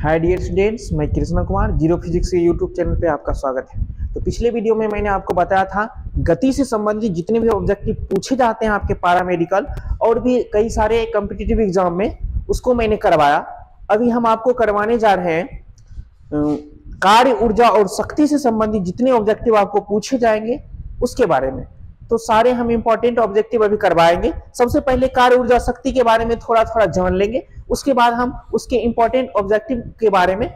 Hi dear students, मैं Krishna Kumar zero physics के YouTube channel पे आपका स्वागत है। तो पिछले वीडियो में मैंने आपको बताया था गति से संबंधित जितने भी ऑब्जेक्टिव पूछे जाते हैं आपके पारामेडिकल और भी कई सारे कॉम्पिटिटिव एग्जाम में, उसको मैंने करवाया। अभी हम आपको करवाने जा रहे हैं कार्य, ऊर्जा और शक्ति से संबंधित जितने ऑब्जेक्टिव आपको पूछे जाएंगे उसके बारे में। तो सारे हम इंपॉर्टेंट ऑब्जेक्टिव अभी करवाएंगे। सबसे पहले कार्य, ऊर्जा, शक्ति के बारे में थोड़ा थोड़ा जान लेंगे, उसके बाद हम उसके इंपॉर्टेंट ऑब्जेक्टिव के बारे में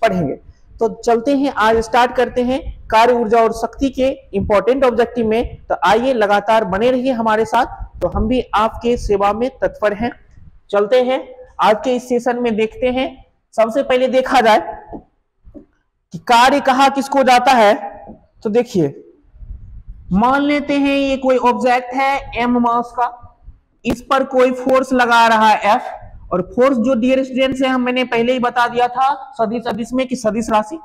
पढ़ेंगे। तो चलते हैं, आज स्टार्ट करते हैं कार्य, ऊर्जा और शक्ति के इंपॉर्टेंट ऑब्जेक्टिव में। तो आइए लगातार बने रहिए हमारे साथ, तो हम भी आपके सेवा में तत्पर हैं। चलते हैं आज के इस सेशन में, देखते हैं। सबसे पहले देखा जाए कि कार्य कहाँ किसको जाता है। तो देखिए, मान लेते हैं ये कोई ऑब्जेक्ट है m मास का, इस पर कोई फोर्स लगा रहा है F, और फोर्स जो डियर स्टूडेंट्स है, मैंने पहले ही बता दिया था सदिश में कि सदिश राशि।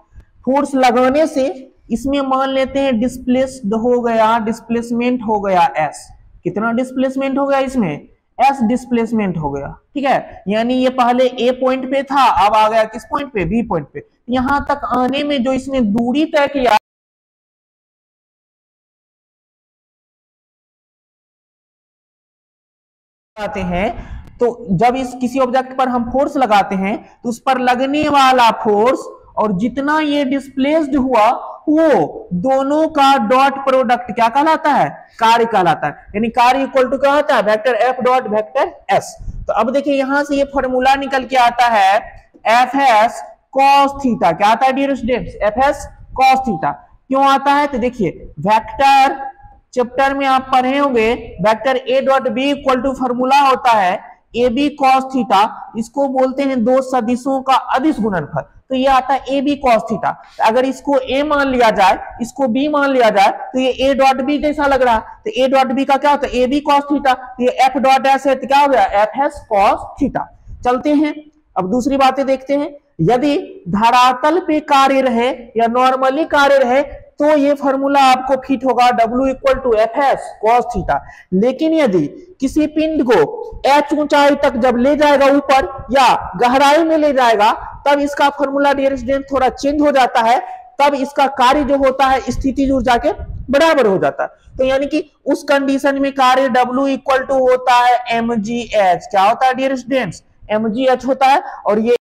फोर्स लगाने से इसमें मान लेते हैं डिस्प्लेस्ड हो गया, डिस्प्लेसमेंट हो गया S। कितना डिस्प्लेसमेंट हो गया इसमें? S डिस्प्लेसमेंट हो गया। ठीक है, यानी ये पहले A पॉइंट पे था, अब आ गया किस पॉइंट पे? B पॉइंट पे। यहां तक आने में जो इसने दूरी तय किया हैं, तो जब इस किसी ऑब्जेक्ट पर हम फोर्स लगाते हैं तो उस पर लगने वाला फोर्स और जितना ये डिस्प्लेस्ड हुआ, वो दोनों का डॉट प्रोडक्ट क्या कहलाता है? कार्य कहलाता है। यानी कार्य इक्वल टू क्या होता है? Vector F dot vector S। तो अब देखिए, यहां से ये फॉर्मूला निकल के आता है Fs cos थीटा। क्या आता है dear students? Fs cos theta. क्यों आता है? तो देखिए, वेक्टर चैप्टर में आप पढ़े होंगे, vector A dot B equal to formula होता है ए बी कॉस थीटा। इसको बोलते हैं दो सदिशों का अदिश गुणनफल। तो ये आता है ए बी कॉस थीटा। अगर इसको A मान लिया जाए, इसको B मान लिया जाए, तो ये A डॉट बी जैसा लग रहा है। तो A डॉट बी का क्या होता है? A B cos theta. ये F डॉट S है, तो क्या हो गया? Fs cos theta. चलते हैं, अब दूसरी बातें देखते हैं। यदि धरातल पे कार्य रहे या नॉर्मली कार्य रहे तो ये फॉर्मूला आपको फिट होगा, W equal to Fs cos theta. लेकिन यदि किसी पिंड को h ऊंचाई तक जब ले जाएगा, ऊपर या गहराई में ले जाएगा, तब इसका फॉर्मूला डियर स्टूडेंट थोड़ा चेंज हो जाता है। तब इसका कार्य जो होता है स्थितिज ऊर्जा के बराबर हो जाता है। तो यानी कि उस कंडीशन में कार्य W इक्वल टू होता है mgh। क्या होता है डियर स्टूडेंट्स? mgh होता है, और ये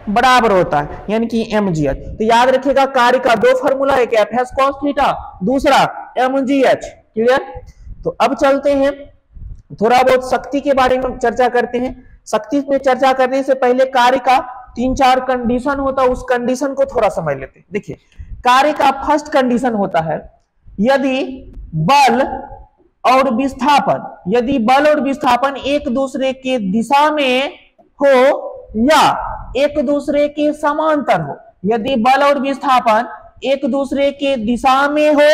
बराबर होता है, यानी कि mgh। तो याद रखिएगा, कार्य का दो फॉर्मूला, एक Fs cos थीटा, दूसरा mgh। क्लियर? तो अब चलते हैं, थोड़ा बहुत शक्ति के बारे में चर्चा करते हैं। शक्ति में चर्चा करने से पहले कार्य का 3-4 कंडीशन होता है, उस कंडीशन को थोड़ा समझ लेते हैं। देखिए, कार्य का फर्स्ट कंडीशन होता है यदि बल और विस्थापन, यदि बल और विस्थापन एक दूसरे के दिशा में हो या एक दूसरे के समांतर हो। यदि बल और विस्थापन एक दूसरे के दिशा में हो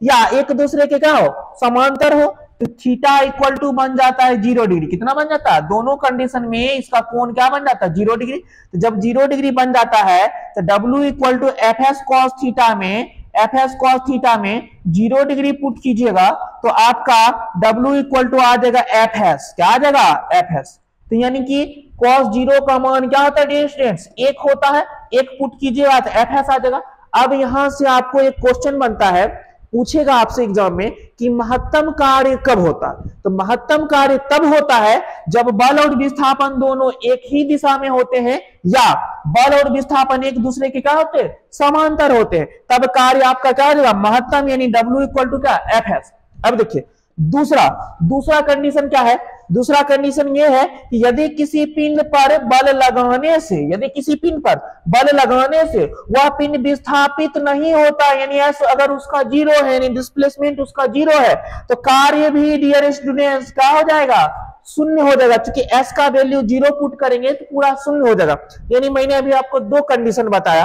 या एक दूसरे के क्या हो? समांतर हो, तो थीटा इक्वल टू बन जाता है 0 डिग्री। कितना बन जाता है? दोनों कंडीशन में इसका कोण क्या बन जाता है? 0 डिग्री। तो जब 0 डिग्री बन जाता है तो W equal to Fs cos theta में, Fs cos थीटा में 0 डिग्री पुट कीजिएगा तो आपका W इक्वल टू आ जाएगा Fs। क्या आ जाएगा? Fs। तो यानी कि cos 0 का मान क्या होता है डियर स्टूडेंट्स? 1 होता है। 1 पुट कीजिएगा तो Fs आ जाएगा। अब यहां से आपको एक क्वेश्चन बनता है, पूछेगा आपसे एग्जाम में कि महत्तम कार्य कब होता है? तो महत्तम कार्य तब होता है जब बल और विस्थापन दोनों एक ही दिशा में होते हैं या बल और विस्थापन एक दूसरे के क्या होते हैं? समांतर होते हैं। तब कार्य आपका क्या होगा? महत्तम, यानी W इक्वल टू क्या? Fs। अब देखिए, दूसरा कंडीशन क्या है? दूसरा कंडीशन ये है कि यदि किसी पिंड पर बल लगाने से, यदि किसी पिंड पर बल लगाने से वह पिंड विस्थापित नहीं होता, यानी अगर उसका 0 है, यानी डिस्प्लेसमेंट उसका 0 है, तो कार्य भी डियर स्टूडेंट्स क्या हो जाएगा? शून्य हो जाएगा। क्योंकि S का वैल्यू 0 पुट करेंगे तो पूरा शून्य हो जाएगा। यानी मैंने अभी आपको 2 कंडीशन बताया।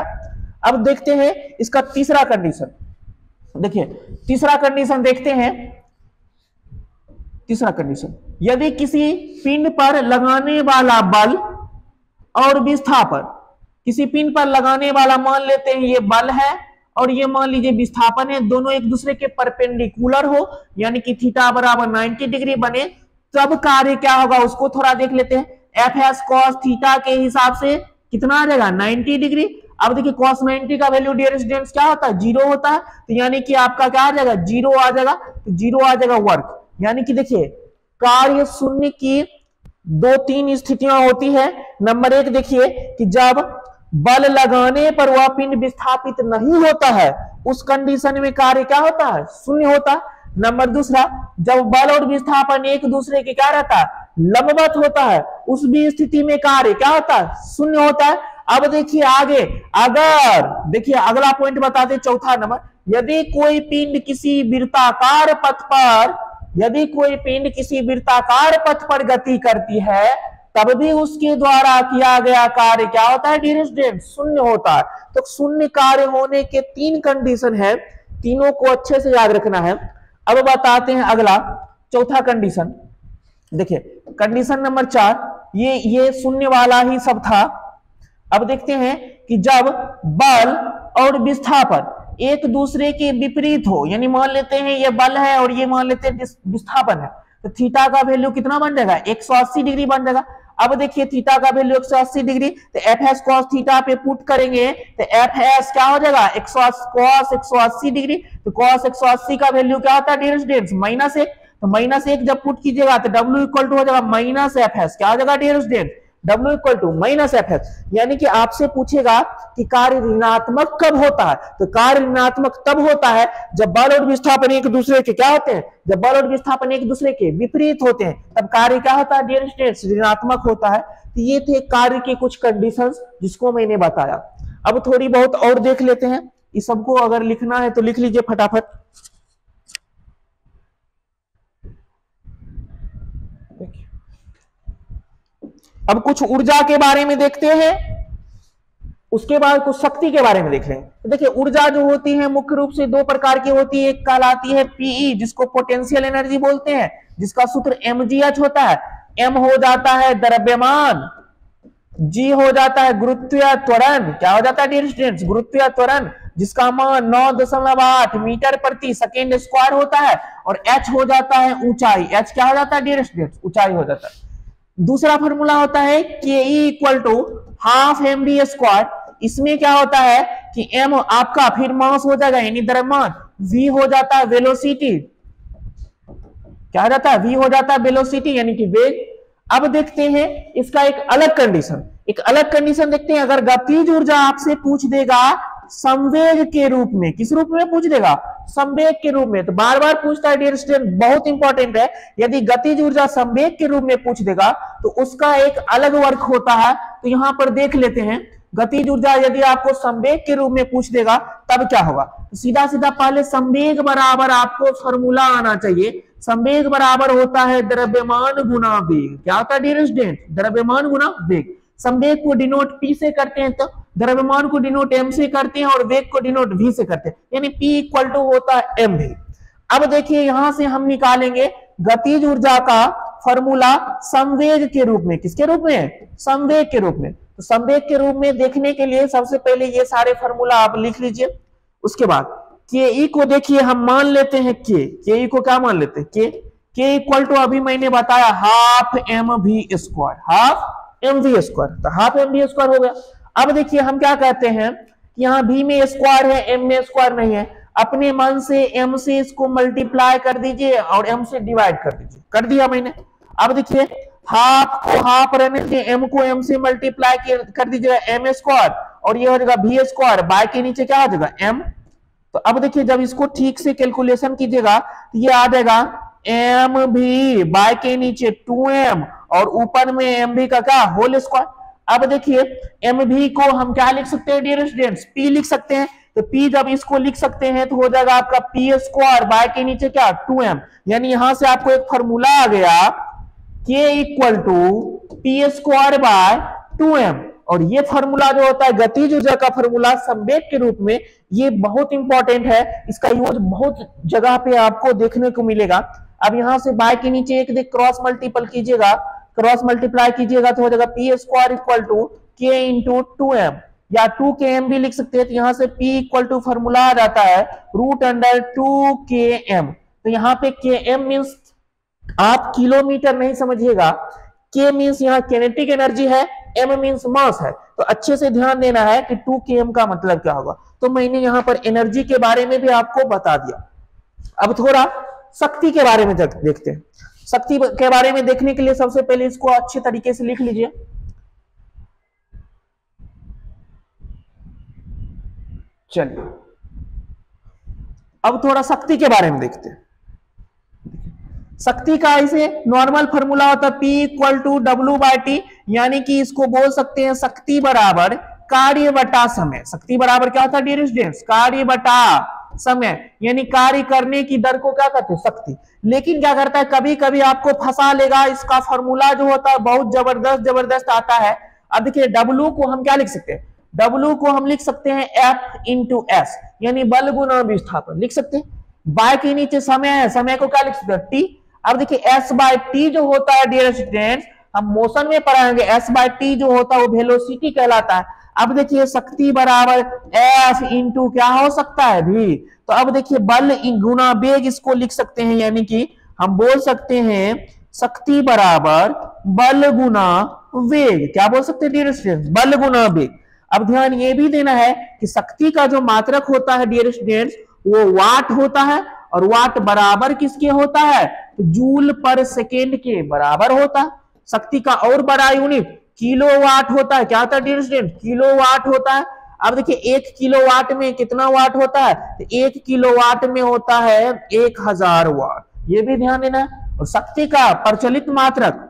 अब देखते हैं इसका तीसरा कंडीशन। देखिए, तीसरा कंडीशन देखते हैं। तीसरा कंडीशन, यदि किसी पिंड पर लगाने वाला बल और विस्थापन, किसी पिंड पर लगाने वाला मान लेते हैं ये बल है और ये मान लीजिए विस्थापन है, दोनों एक दूसरे के परपेंडिकुलर हो, यानी कि थीटा बराबर 90 डिग्री बने, तब कार्य क्या होगा उसको थोड़ा देख लेते हैं। एफ एस कॉस थीटा के हिसाब से कितना आ जाएगा 90 डिग्री। अब देखिए कॉस 90 का वैल्यू डियर स्टूडेंट्स क्या होता है 0 होता है, तो यानी कि आपका क्या आ जाएगा 0 आ जाएगा, तो 0 आ जाएगा वर्क। यानी कि देखिए कार्य शून्य की 2-3 स्थितियां होती है। नंबर 1 देखिए कि जब बल लगाने पर वह पिंड विस्थापित नहीं होता है, उस कंडीशन में कार्य क्या होता है शून्य होता है। नंबर दूसरा, जब बल और विस्थापन एक दूसरे के क्या रहता है लंबवत होता है, उस भी स्थिति में कार्य क्या होता है शून्य होता है। अब देखिए आगे, अगर देखिए अगला पॉइंट बताते चौथा नंबर, यदि कोई पिंड किसी वृत्ताकार पथ पर, यदि कोई पिंड किसी वृत्ताकार पथ पर गति करती है, तब भी उसके द्वारा किया गया कार्य क्या होता है डियर स्टूडेंट शून्य होता है। तो शून्य कार्य होने के 3 कंडीशन है, तीनों को अच्छे से याद रखना है। अब बताते हैं अगला चौथा कंडीशन। देखिए कंडीशन नंबर 4, ये शून्य वाला ही सब था। अब देखते हैं कि जब बल और विस्थापन एक दूसरे के विपरीत हो, यानी मान लेते हैं ये बल है और ये मान लेते हैं विस्थापन है, तो थीटा का वैल्यू कितना बन जाएगा 180 डिग्री बन जाएगा। अब देखिए थीटा का वैल्यू 180 डिग्री, तो एफ एस कॉस थीटा पे पुट करेंगे तो एफ एस क्या हो जाएगा कॉस 180 डिग्री। तो कॉस 180 का वैल्यू क्या होता है डियर स्टूडेंट्स -1, तो -1 जब पुट कीजिएगा तो W इक्वल टू हो जाएगा माइनस एफ एस, क्या हो जाएगा dear student W equal to minus F S. यानी कि आपसे पूछेगा कि कार्य ऋणात्मक कब होता है, तो कार्य ऋणात्मक तब होता है जब बल और विस्थापन एक दूसरे के क्या होते हैं, जब बल और विस्थापन एक दूसरे के विपरीत होते हैं, तब कार्य क्या होता है डियर स्टूडेंट्स ऋणात्मक होता है। तो ये थे कार्य के कुछ कंडीशंस जिसको मैंने बताया। अब थोड़ी बहुत और देख लेते हैं, इस सबको अगर लिखना है तो लिख लीजिए फटाफट। अब कुछ ऊर्जा के बारे में देखते हैं, उसके बाद कुछ शक्ति के बारे में देख लेंगे। तो देखिए ऊर्जा जो होती है मुख्य रूप से 2 प्रकार की होती है। एक कहलाती है पीई जिसको पोटेंशियल एनर्जी बोलते हैं, जिसका सूत्र mgh होता है। m हो जाता है द्रव्यमान, g हो जाता है गुरुत्वीय त्वरण, क्या हो जाता है डियर स्टूडेंट्स गुरुत्वीय त्वरण, जिसका मान 9.8 मीटर प्रति सेकेंड स्क्वायर होता है, और h हो जाता है ऊंचाई, h क्या हो जाता है डियर स्टूडेंट्स ऊंचाई हो जाता है। दूसरा फॉर्मूला होता है ke equal to half mv square. इसमें क्या होता है कि m आपका फिर मास हो जाएगा यानी द्रव्यमान, v हो जाता है वेलोसिटी, क्या हो जाता है v हो जाता है वेलोसिटी यानी कि वेग। अब देखते हैं इसका एक अलग कंडीशन देखते हैं। अगर गतिज ऊर्जा आपसे पूछ देगा संवेग के रूप में, किस रूप में पूछ देगा संवेग के रूप में, तो बार बार पूछता है डियर स्टूडेंट, बहुत इंपॉर्टेंट है। यदि गतिज ऊर्जा संवेग के रूप में पूछ देगा तो उसका एक अलग वर्क होता है। तो यहां पर देख लेते हैं, गतिज ऊर्जा यदि आपको संवेग के रूप में पूछ देगा तब क्या होगा। तो सीधा सीधा पहले संवेग बराबर आपको फॉर्मूला आना चाहिए। संवेग बराबर होता है द्रव्यमान गुना वेग, क्या होता है डियर स्टूडेंट द्रव्यमान गुना वेग। संवेग को डिनोट P से करते हैं, तो द्रव्यमान को डिनोट M से करते हैं, और वेग को डिनोट V से करते हैं, यानी P इक्वल टू होता है mv। अब देखिए यहां से हम निकालेंगे गतिज ऊर्जा का फॉर्मूला संवेग के रूप में, किसके रूप में संवेग के रूप में। तो संवेग के रूप में देखने के लिए सबसे पहले ये सारे फॉर्मूला आप लिख लीजिए। उसके बाद ke को देखिए हम मान लेते हैं ke को क्या मान लेते हैं के इक्वल टू अभी मैंने बताया half mv square, half mv square, तो हाफ mv स्क्वायर हो गया। अब देखिए हम क्या कहते हैं कि यहाँ v में स्क्वायर है, m में स्क्वायर नहीं है। अपने मन से m से इसको मल्टीप्लाई कर दीजिए और m से डिवाइड कर दीजिए, कर दिया मैंने। अब देखिए हाफ को हाफ रहने दीजिए, m को m से मल्टीप्लाई कर दीजिएगा m स्क्वायर, और ये हो जाएगा v स्क्वायर, बाय के नीचे क्या हो जाएगा m। तो अब देखिए जब इसको ठीक से कैलकुलेशन कीजिएगा तो ये आ जाएगा mv बाय के नीचे 2m और ऊपर में mv का क्या होल स्क्वायर। अब देखिए mv को हम क्या लिख सकते हैं डियर स्टूडेंट्स p लिख सकते हैं। तो p जब इसको लिख सकते हैं तो हो जाएगा आपका p स्क्वायर बाय के नीचे क्या 2m, यानी यहां से आपको एक फॉर्मूला आ गया k equal to p square by 2m। और ये फॉर्मूला जो होता है गतिज ऊर्जा का फॉर्मूला संवेग के रूप में, ये बहुत इंपॉर्टेंट है, इसका यूज बहुत जगह पे आपको देखने को मिलेगा। अब यहां से बाय के नीचे एक देख क्रॉस मल्टीपल कीजिएगा, क्रॉस मल्टीप्लाई कीजिएगा तो हो जाएगा p square equal to k into 2m, या 2km भी लिख सकते हैं। तो यहां से p इक्वल टू फॉर्मूला आ जाता है √2km। तो यहाँ पे km मीन्स आप किलोमीटर नहीं समझिएगा, के मीन्स यहाँ किनेटिक एनर्जी है, एम मीन्स मास है, तो अच्छे से ध्यान देना है कि 2 km का मतलब क्या होगा। तो मैंने यहाँ पर एनर्जी के बारे में भी आपको बता दिया। अब थोड़ा शक्ति के बारे में देखते हैं। शक्ति के बारे में देखने के लिए सबसे पहले इसको अच्छे तरीके से लिख लीजिए। चलिए अब थोड़ा शक्ति के बारे में देखते हैं। शक्ति का ऐसे नॉर्मल फॉर्मूला होता है P इक्वल टू W/T, यानी कि इसको बोल सकते हैं शक्ति बराबर कार्य बटा समय। शक्ति बराबर क्या होता है डियर स्टूडेंट्स? कार्य बटा समय, यानी कार्य करने की दर को क्या कहते हैं? शक्ति। लेकिन क्या करता है, कभी कभी आपको फंसा लेगा, इसका फॉर्मूला जो होता है बहुत जबरदस्त आता है। अब देखिए W को हम क्या लिख सकते हैं? W को हम लिख सकते हैं F इंटू एस, यानी बल गुना विस्थापन लिख सकते हैं। बाय के नीचे समय है, समय को क्या लिख सकते हैं? T। अब देखिए S/T जो होता है डियर स्टूडेंट्स, हम मोशन में पढ़ाएंगे, S/T जो होता है वो वेलोसिटी कहलाता है। अब देखिए शक्ति बराबर F इंटू क्या हो सकता है भी, तो अब देखिए बल गुना वेग इसको लिख सकते हैं, यानी कि हम बोल सकते हैं शक्ति बराबर बल गुना वेग। क्या बोल सकते हैं डियर स्टूडेंट्स? बल गुना वेग। अब ध्यान ये भी देना है कि शक्ति का जो मात्रक होता है डियर स्टूडेंट्स वो वाट होता है, और वाट बराबर किसके होता है? तो जूल पर सेकेंड के बराबर होता है। शक्ति का और बड़ा यूनिट किलोवाट होता है। क्या होता है डियर स्टूडेंट? किलोवाट होता है। अब देखिए 1 किलोवाट में कितना वाट होता है? तो 1 किलोवाट में होता है 1000 वाट। ये भी ध्यान देना है। और शक्ति का प्रचलित मात्रक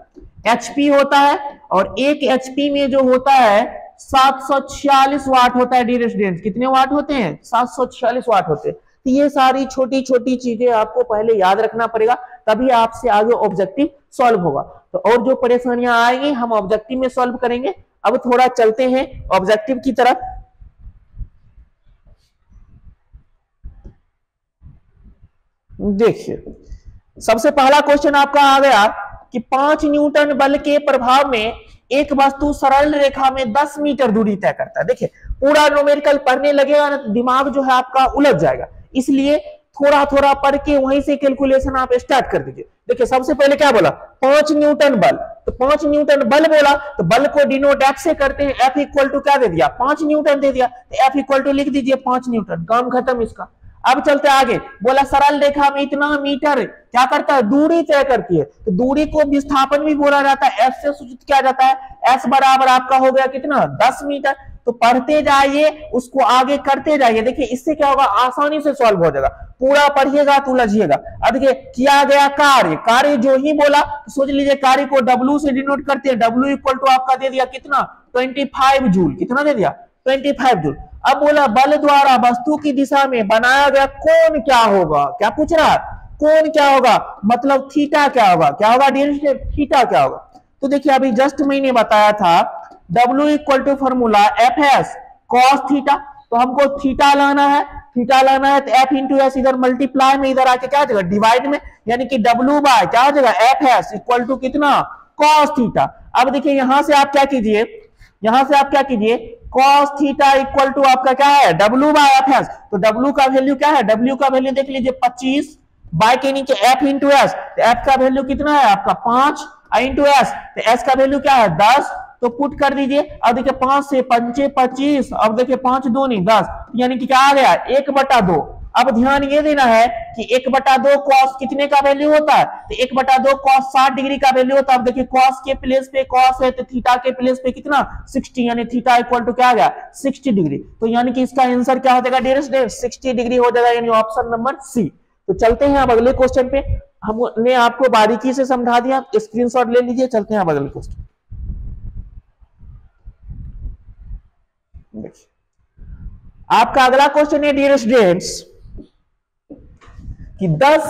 एचपी होता है, और 1 एचपी में जो होता है 746 वाट होता है डियर स्टूडेंट। कितने वाट होते हैं? 746 वाट होते हैं। तो ये सारी छोटी छोटी चीजें आपको पहले याद रखना पड़ेगा, तभी आपसे आगे ऑब्जेक्टिव सॉल्व होगा। तो और जो परेशानियां आएंगी हम ऑब्जेक्टिव में सॉल्व करेंगे। अब थोड़ा चलते हैं ऑब्जेक्टिव की तरफ। देखिए सबसे पहला क्वेश्चन आपका आ गया कि 5 न्यूटन बल के प्रभाव में एक वस्तु सरल रेखा में 10 मीटर दूरी तय करता है। देखिए पूरा न्यूमेरिकल पढ़ने लगेगा ना तो दिमाग जो है आपका उलझ जाएगा, इसलिए थोड़ा थोड़ा पढ़ के वहीं से कैलकुलेशन आप स्टार्ट कर दीजिए। देखिए सबसे पहले क्या बोला? 5 न्यूटन बल, तो 5 न्यूटन बल बोला तो बल को डिनोट F से करते हैं। F इक्वल टू क्या दे दिया? 5 न्यूटन दे दिया, तो F इक्वल टू लिख दीजिए 5 न्यूटन, काम खत्म इसका। अब चलते आगे, बोला सरल रेखा में इतना मीटर क्या करता है? दूरी तय करती है। तो दूरी को विस्थापन भी बोला जाता है, F से सूचित किया जाता है। S बराबर आपका हो गया कितना? 10 मीटर। तो पढ़ते जाइए, उसको आगे करते जाइए। देखिए इससे क्या होगा? आसानी से सॉल्व हो जाएगा। पूरा पढ़िएगा तो उलझिएगा। अब देखिए किया गया कार्य, कार्य जो ही बोला तो सोच लीजिए कार्य को W से डिनोट करते हैं। W इक्वल टू आपका दे दिया कितना? 25 जूल। कितना दे दिया? 25 जूल। अब बोला बल द्वारा वस्तु की दिशा में बनाया गया कोण क्या होगा? क्या पूछ रहा है? कोण क्या होगा? मतलब थीटा क्या होगा? क्या होगा डियर स्टूडेंट? थीटा क्या होगा? तो देखिए अभी जस्ट मैंने बताया था W equal to formula FS cos theta, तो हमको थीटा लाना है। थीटा लाना है तो F इंटू एस इधर मल्टीप्लाई में, इधर आके क्या हो जाएगा? डिवाइड में, यानी कि W बाय क्या हो जाएगा? FS इक्वल टू कितना? cos theta. अब देखिए यहां से आप क्या कीजिए, यहां से आप क्या कीजिए, cos थीटा इक्वल टू आपका क्या है? W by FS। तो W का वैल्यू क्या है? W का वैल्यू देख लीजिए 25, बाय के नीचे F इंटू एस, तो F का वैल्यू कितना है आपका? 5 इंटू एस, तो S का वैल्यू क्या है? 10। तो पुट कर दीजिए। अब देखिए 5 से 5 25, अब देखिए 5 2 नहीं 10, यानी कि क्या आ गया? 1/2। अब ध्यान ये देना है कि 1/2 cos कितने का वैल्यू होता है? तो 1/2 cos 60 डिग्री का वैल्यू होता है। अब देखिए cos के प्लेस पे cos है तो थीटा के प्लेस पे कितना? 60, यानी थीटा इक्वल टू क्या आ गया? 60 डिग्री। तो यानी कि इसका आंसर क्या हो जाएगा डियर स्टूडेंट? 60 डिग्री हो जाएगा, यानी ऑप्शन नंबर सी। तो चलते हैं अब अगले क्वेश्चन पे। हमने आपको बारीकी से समझा दिया, स्क्रीनशॉट ले लीजिए। चलते हैं अब अगले क्वेश्चन। आपका अगला क्वेश्चन है डियर स्टूडेंट्स कि 10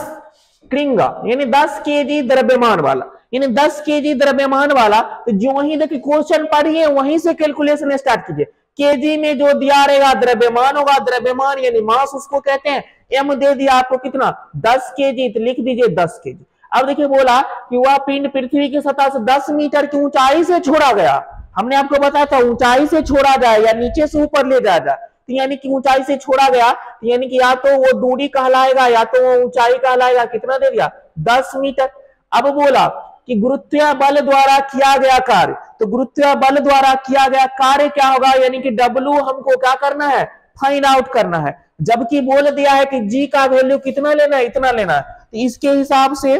क्रिंगा यानी 10 केजी द्रव्यमान वाला, यानी 10 केजी द्रव्यमान वाला, तो जो वही देखिए क्वेश्चन पढ़िए वहीं से कैलकुलेशन स्टार्ट कीजिए। केजी में जो दिया रहेगा द्रव्यमान होगा, द्रव्यमान यानी मास उसको कहते हैं। एम दे दिया आपको कितना? 10 केजी, तो लिख दीजिए 10 केजी। अब देखिए बोला कि वह पिंड पृथ्वी की सतह से 10 मीटर की ऊंचाई से छोड़ा गया। हमने आपको बताया था ऊंचाई से छोड़ा जाए या नीचे से ऊपर ले जाया जाए, तो यानी कि ऊंचाई से छोड़ा गया, तो यानी कि या तो वो दूरी कहलाएगा या तो वो ऊंचाई कहलाएगा। कितना दे दिया? 10 मीटर। अब बोला कि गुरुत्वीय बल द्वारा किया गया कार्य, तो गुरुत्वीय बल द्वारा किया गया कार्य क्या होगा, यानी कि W हमको क्या करना है, फाइंड आउट करना है, जबकि बोल दिया है कि G का वैल्यू कितना लेना है, इतना लेना है। तो इसके हिसाब से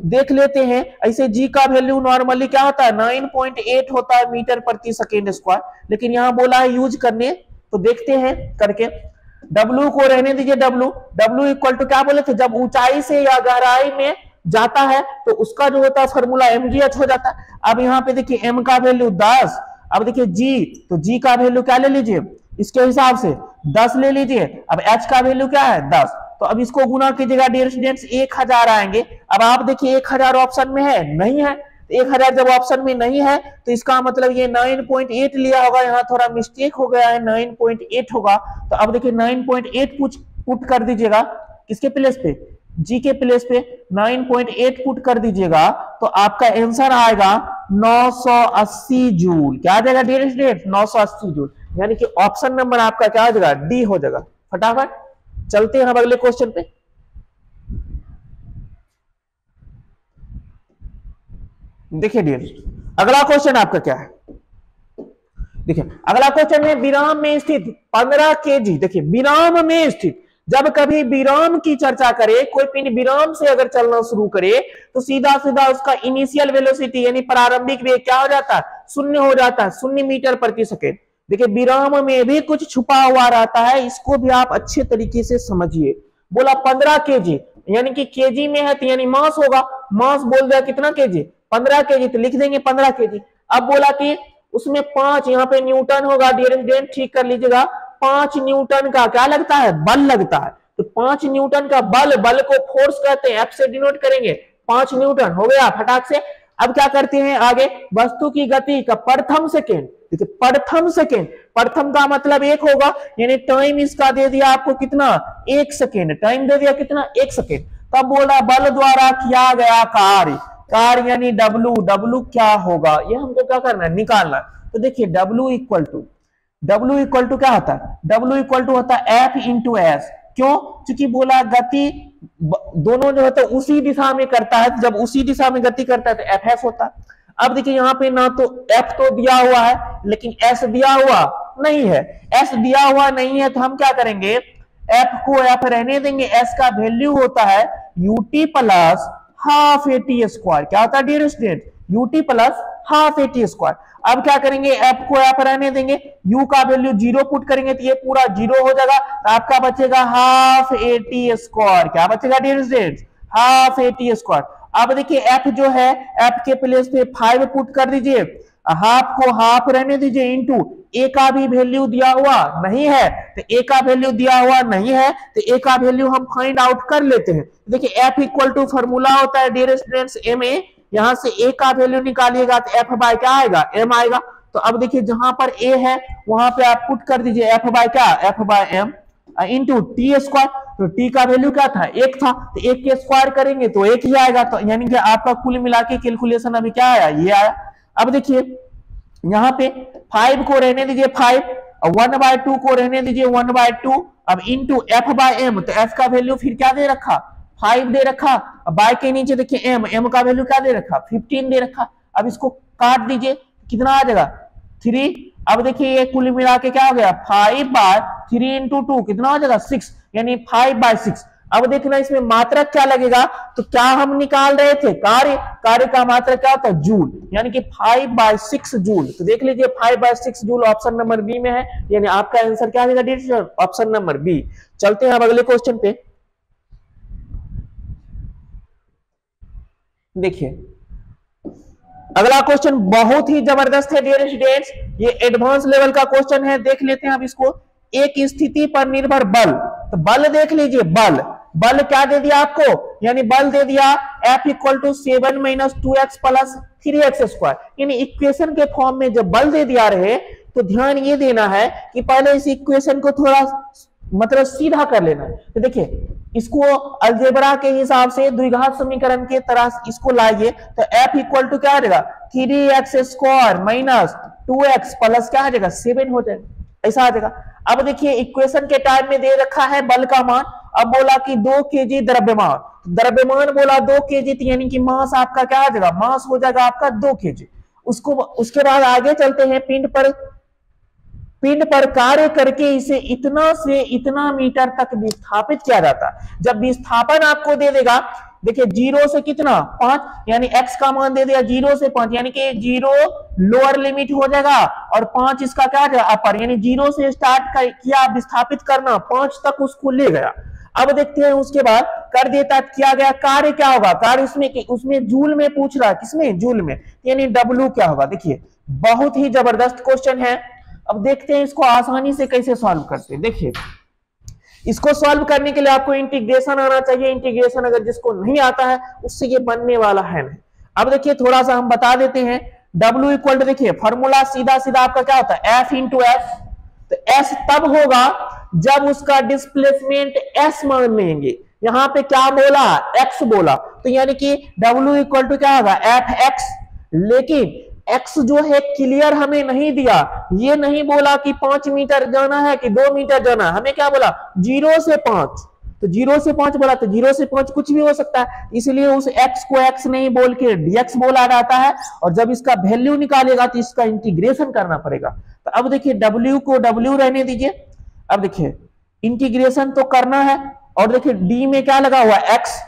देख लेते हैं। ऐसे G का वैल्यू नॉर्मली क्या होता है, 9.8 होता है मीटर प्रति सेकेंड स्क्वायर, लेकिन यहां बोला है यूज करने, तो देखते हैं करके। W को रहने दीजिए, W इक्वल टू क्या बोले थे, जब ऊंचाई से या गहराई में जाता है तो उसका जो होता है फॉर्मूला mgh हो जाता है। अब यहाँ पे देखिए m का वैल्यू 10, अब देखिए G, तो G का वैल्यू क्या ले लीजिए, इसके हिसाब से 10 ले लीजिए। अब h का वैल्यू क्या है 10, तो अब इसको गुना कीजिएगा डियर स्टूडेंट्स, 1000 आएंगे। अब आप देखिए 1000 ऑप्शन में है, नहीं है, 1000 जब ऑप्शन में नहीं है तो इसका मतलब ये 9.8 लिया होगा, यहाँ थोड़ा मिस्टेक हो गया है, 9.8 होगा। तो अब देखिए 9.8 पुट कर दीजिएगा, किसके प्लेस पे, G के प्लेस पे 9.8 पुट कर दीजिएगा, तो आपका आंसर आएगा 980 जूल। क्या आ जाएगा डियर स्टूडेंट, 980 जूल, यानी कि ऑप्शन नंबर आपका क्या आ जाएगा, डी हो जाएगा। फटाफट चलते हैं हम अगले क्वेश्चन पे। देखिए डियर, अगला क्वेश्चन आपका क्या है, देखिए अगला क्वेश्चन है विराम में स्थित 15 kg। देखिए विराम में स्थित, जब कभी विराम की चर्चा करे, कोई पिंड विराम से अगर चलना शुरू करे तो सीधा सीधा उसका इनिशियल वेलोसिटी यानी प्रारंभिक वेग क्या हो जाता है, 0 हो जाता है, 0 मीटर प्रति सेकेंड। देखिए विराम में भी कुछ छुपा हुआ रहता है, इसको भी आप अच्छे तरीके से समझिए। बोला 15 kg, यानी कि केजी में है तो यानी मास होगा, मास बोल दिया कितना केजी, 15 kg, तो लिख देंगे 15 kg। अब बोला कि उसमें 5 यहाँ पे न्यूटन होगा, डियर स्टूडेंट ठीक कर लीजिएगा, 5 न्यूटन का क्या लगता है, बल लगता है। तो 5 न्यूटन का बल, बल को फोर्स कहते हैं, एफ से डिनोट करेंगे, 5 न्यूटन हो गया फटाक से। अब क्या करते हैं आगे, वस्तु की गति का प्रथम सेकेंड, देखिए प्रथम सेकेंड, प्रथम का मतलब 1 होगा, यानी टाइम इसका दे दिया आपको कितना, 1 सेकेंड, टाइम दे दिया कितना, 1 सेकेंड। तब बोला बल द्वारा किया गया कार्य, कार्य यानी W क्या होगा, ये हमको क्या करना है, निकालना। तो देखिए W इक्वल टू क्या होता है, W इक्वल टू होता है F इंटू एस। क्यों, क्योंकि बोला गति दोनों जो होता है उसी दिशा में करता है, जब उसी दिशा में गति करता है तो एफ एस होता है। अब देखिए यहाँ पे ना तो F तो दिया हुआ है लेकिन S दिया हुआ नहीं है, S दिया हुआ नहीं है तो हम क्या करेंगे, F को F रहने देंगे, S का वैल्यू होता है ut plus half AT square. क्या होता है dear student, ut plus half AT square. अब क्या करेंगे, F को F रहने देंगे, U का वैल्यू 0 पुट करेंगे तो ये पूरा 0 हो जाएगा, तो आपका बचेगा हाफ AT स्क्वायर। क्या बचेगा dear student, half AT square. अब देखिए F जो है, F के प्लेस पे 5 पुट कर दीजिए, हाफ को हाफ रहने दीजिए, इंटू A का भी वैल्यू दिया हुआ नहीं है, तो A का वैल्यू दिया हुआ नहीं है तो A का वैल्यू हम फाइंड आउट कर लेते हैं। देखिए F इक्वल टू फॉर्मूला होता है डियर स्टूडेंट्स MA, यहां से A का वैल्यू निकालिएगा तो F बाय क्या आएगा, M आएगा। तो अब देखिए जहां पर A है वहां पे आप पुट कर दीजिए F बाय क्या, F by M into T square. तो टी का वैल्यू क्या था, 1 था, तो 1 के स्क्वायर करेंगे तो 1 ही आएगा, तो यानी कि आपका कुल मिला के कैलकुलेशन अभी क्या आया, ये आया। अब देखिए यहाँ पे 5 को रहने दीजिए 5, 1/2 को रहने दीजिए 1/2, अब इंटू F बाय M, तो F का वैल्यू फिर क्या दे रखा, 5 दे रखा, बाय के नीचे देखिए M का वैल्यू क्या दे रखा, 15 दे रखा। अब इसको काट दीजिए कितना आ जाएगा, 3। अब देखिए ये कुल मिला के क्या हो गया, 5/3 इंटू 2 कितना हो जाएगा, 6, यानी 5/6। अब देखना इसमें मात्रक क्या लगेगा, तो क्या हम निकाल रहे थे, कार्य का मात्रक क्या होता है, जूल, यानी कि 5/6 जूल। तो देख लीजिए 5/6 जूल ऑप्शन नंबर बी में है, यानी आपका आंसर क्या आ जाएगा, ऑप्शन नंबर बी। चलते हैं अब अगले क्वेश्चन पे। देखिए अगला क्वेश्चन बहुत ही जबरदस्त है डियर स्टूडेंट्स, ये एडवांस लेवल का क्वेश्चन है, देख लेते हैं अब इसको। एक स्थिति पर निर्भर बल, तो बल देख लीजिए, बल क्या दे दिया आपको, यानी बल दे दिया F equal to 7 - 2x plus 3x square, यानी इक्वेशन के फॉर्म में जब बल दे दिया रहे तो ध्यान ये देना है कि पहले इस इक्वेशन को थोड़ा मतलब सीधा कर लेना है। तो देखिए इसको अलजेब्रा के हिसाब से द्विघात समीकरण के तरह इसको लाइए, तो F इक्वल टू क्या आ जाएगा, 3x square minus 2x plus क्या आ जाएगा, 7 हो जाएगा, ऐसा आ जाएगा। अब देखिए इक्वेशन के टाइम में दे रखा है बल का मान अब बोला कि 2 केजी द्रव्यमान, द्रव्यमान बोला 2 केजी, यानी कि मास आपका क्या आ जाएगा, मास हो जाएगा आपका 2 केजी। उसके बाद आगे चलते हैं, पिंड पर कार्य करके इसे इतना से इतना मीटर तक विस्थापित किया जाता है। जब विस्थापन आपको दे देगा, देखिए 0 से कितना 5, यानी x का मान दे दिया 0 से 5, यानी कि 0 लोअर लिमिट हो जाएगा और 5 इसका क्या है अपर, यानी 0 से स्टार्ट किया विस्थापित करना, 5 तक उसको ले गया। अब देखते हैं उसके बाद कर देता किया गया कार्य क्या होगा, कार्य उसमें जूल में पूछ रहा है, किसमें, जूल में, यानी W क्या होगा। देखिए बहुत ही जबरदस्त क्वेश्चन है। अब देखते हैं इसको आसानी से कैसे सॉल्व करते हैं। देखिए इसको सॉल्व करने के लिए आपको इंटीग्रेशन आना चाहिए, इंटीग्रेशन अगर जिसको नहीं आता है उससे ये बनने वाला है नहीं। अब देखिए थोड़ा सा हम बता देते हैं, W इक्वल टू, देखिए फॉर्मूला सीधा सीधा आपका क्या होता है, F इंटू एफ। तो S तब होगा जब उसका डिस्प्लेसमेंट S मान लेंगे। यहां पे क्या बोला, X बोला, तो यानी कि W इक्वल टू क्या होगा, Fx। लेकिन X जो है क्लियर हमें नहीं दिया, ये नहीं बोला कि 5 मीटर जाना है कि 2 मीटर जाना है, हमें क्या बोला 0 से 5, तो 0 से 5 बोला, तो 0 से 5 कुछ भी हो सकता है, इसलिए उस x को x नहीं बोल के dx बोला जाता है। और जब इसका वैल्यू निकालेगा तो इसका इंटीग्रेशन करना पड़ेगा। तो अब देखिए w को w रहने दीजिए, अब देखिए इंटीग्रेशन तो करना है, और देखिए d में क्या लगा हुआ है x,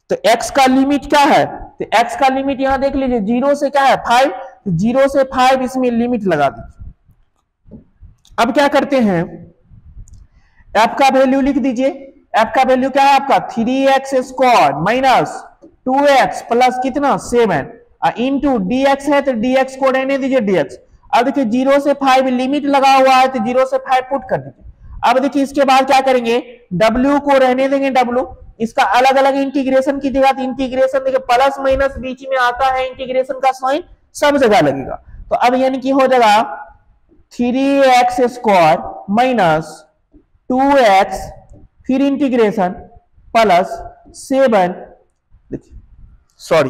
तो x का लिमिट क्या है, तो x का लिमिट यहां देख लीजिए 0 से क्या है 5, 0 से 5 इसमें लिमिट लगा दीजिए। अब क्या करते हैं, f का वैल्यू लिख दीजिए, f का वैल्यू क्या है आपका 3x square minus 2x plus कितना 7 इंटू dx है, तो dx को रहने दीजिए dx। अब देखिए 0 से 5 लिमिट लगा हुआ है, तो 0 से 5 पुट कर दीजिए। अब देखिए इसके बाद क्या करेंगे, w को रहने देंगे w, इसका अलग अलग इंटीग्रेशन कीजिएगा, तो इंटीग्रेशन देखिए प्लस माइनस बीच में आता है, इंटीग्रेशन का साइन सब जगह लगेगा। तो अब यानी कि हो जाएगा 3x स्क्वायर माइनस 2x फिर इंटीग्रेशन प्लस 7, देखिए सॉरी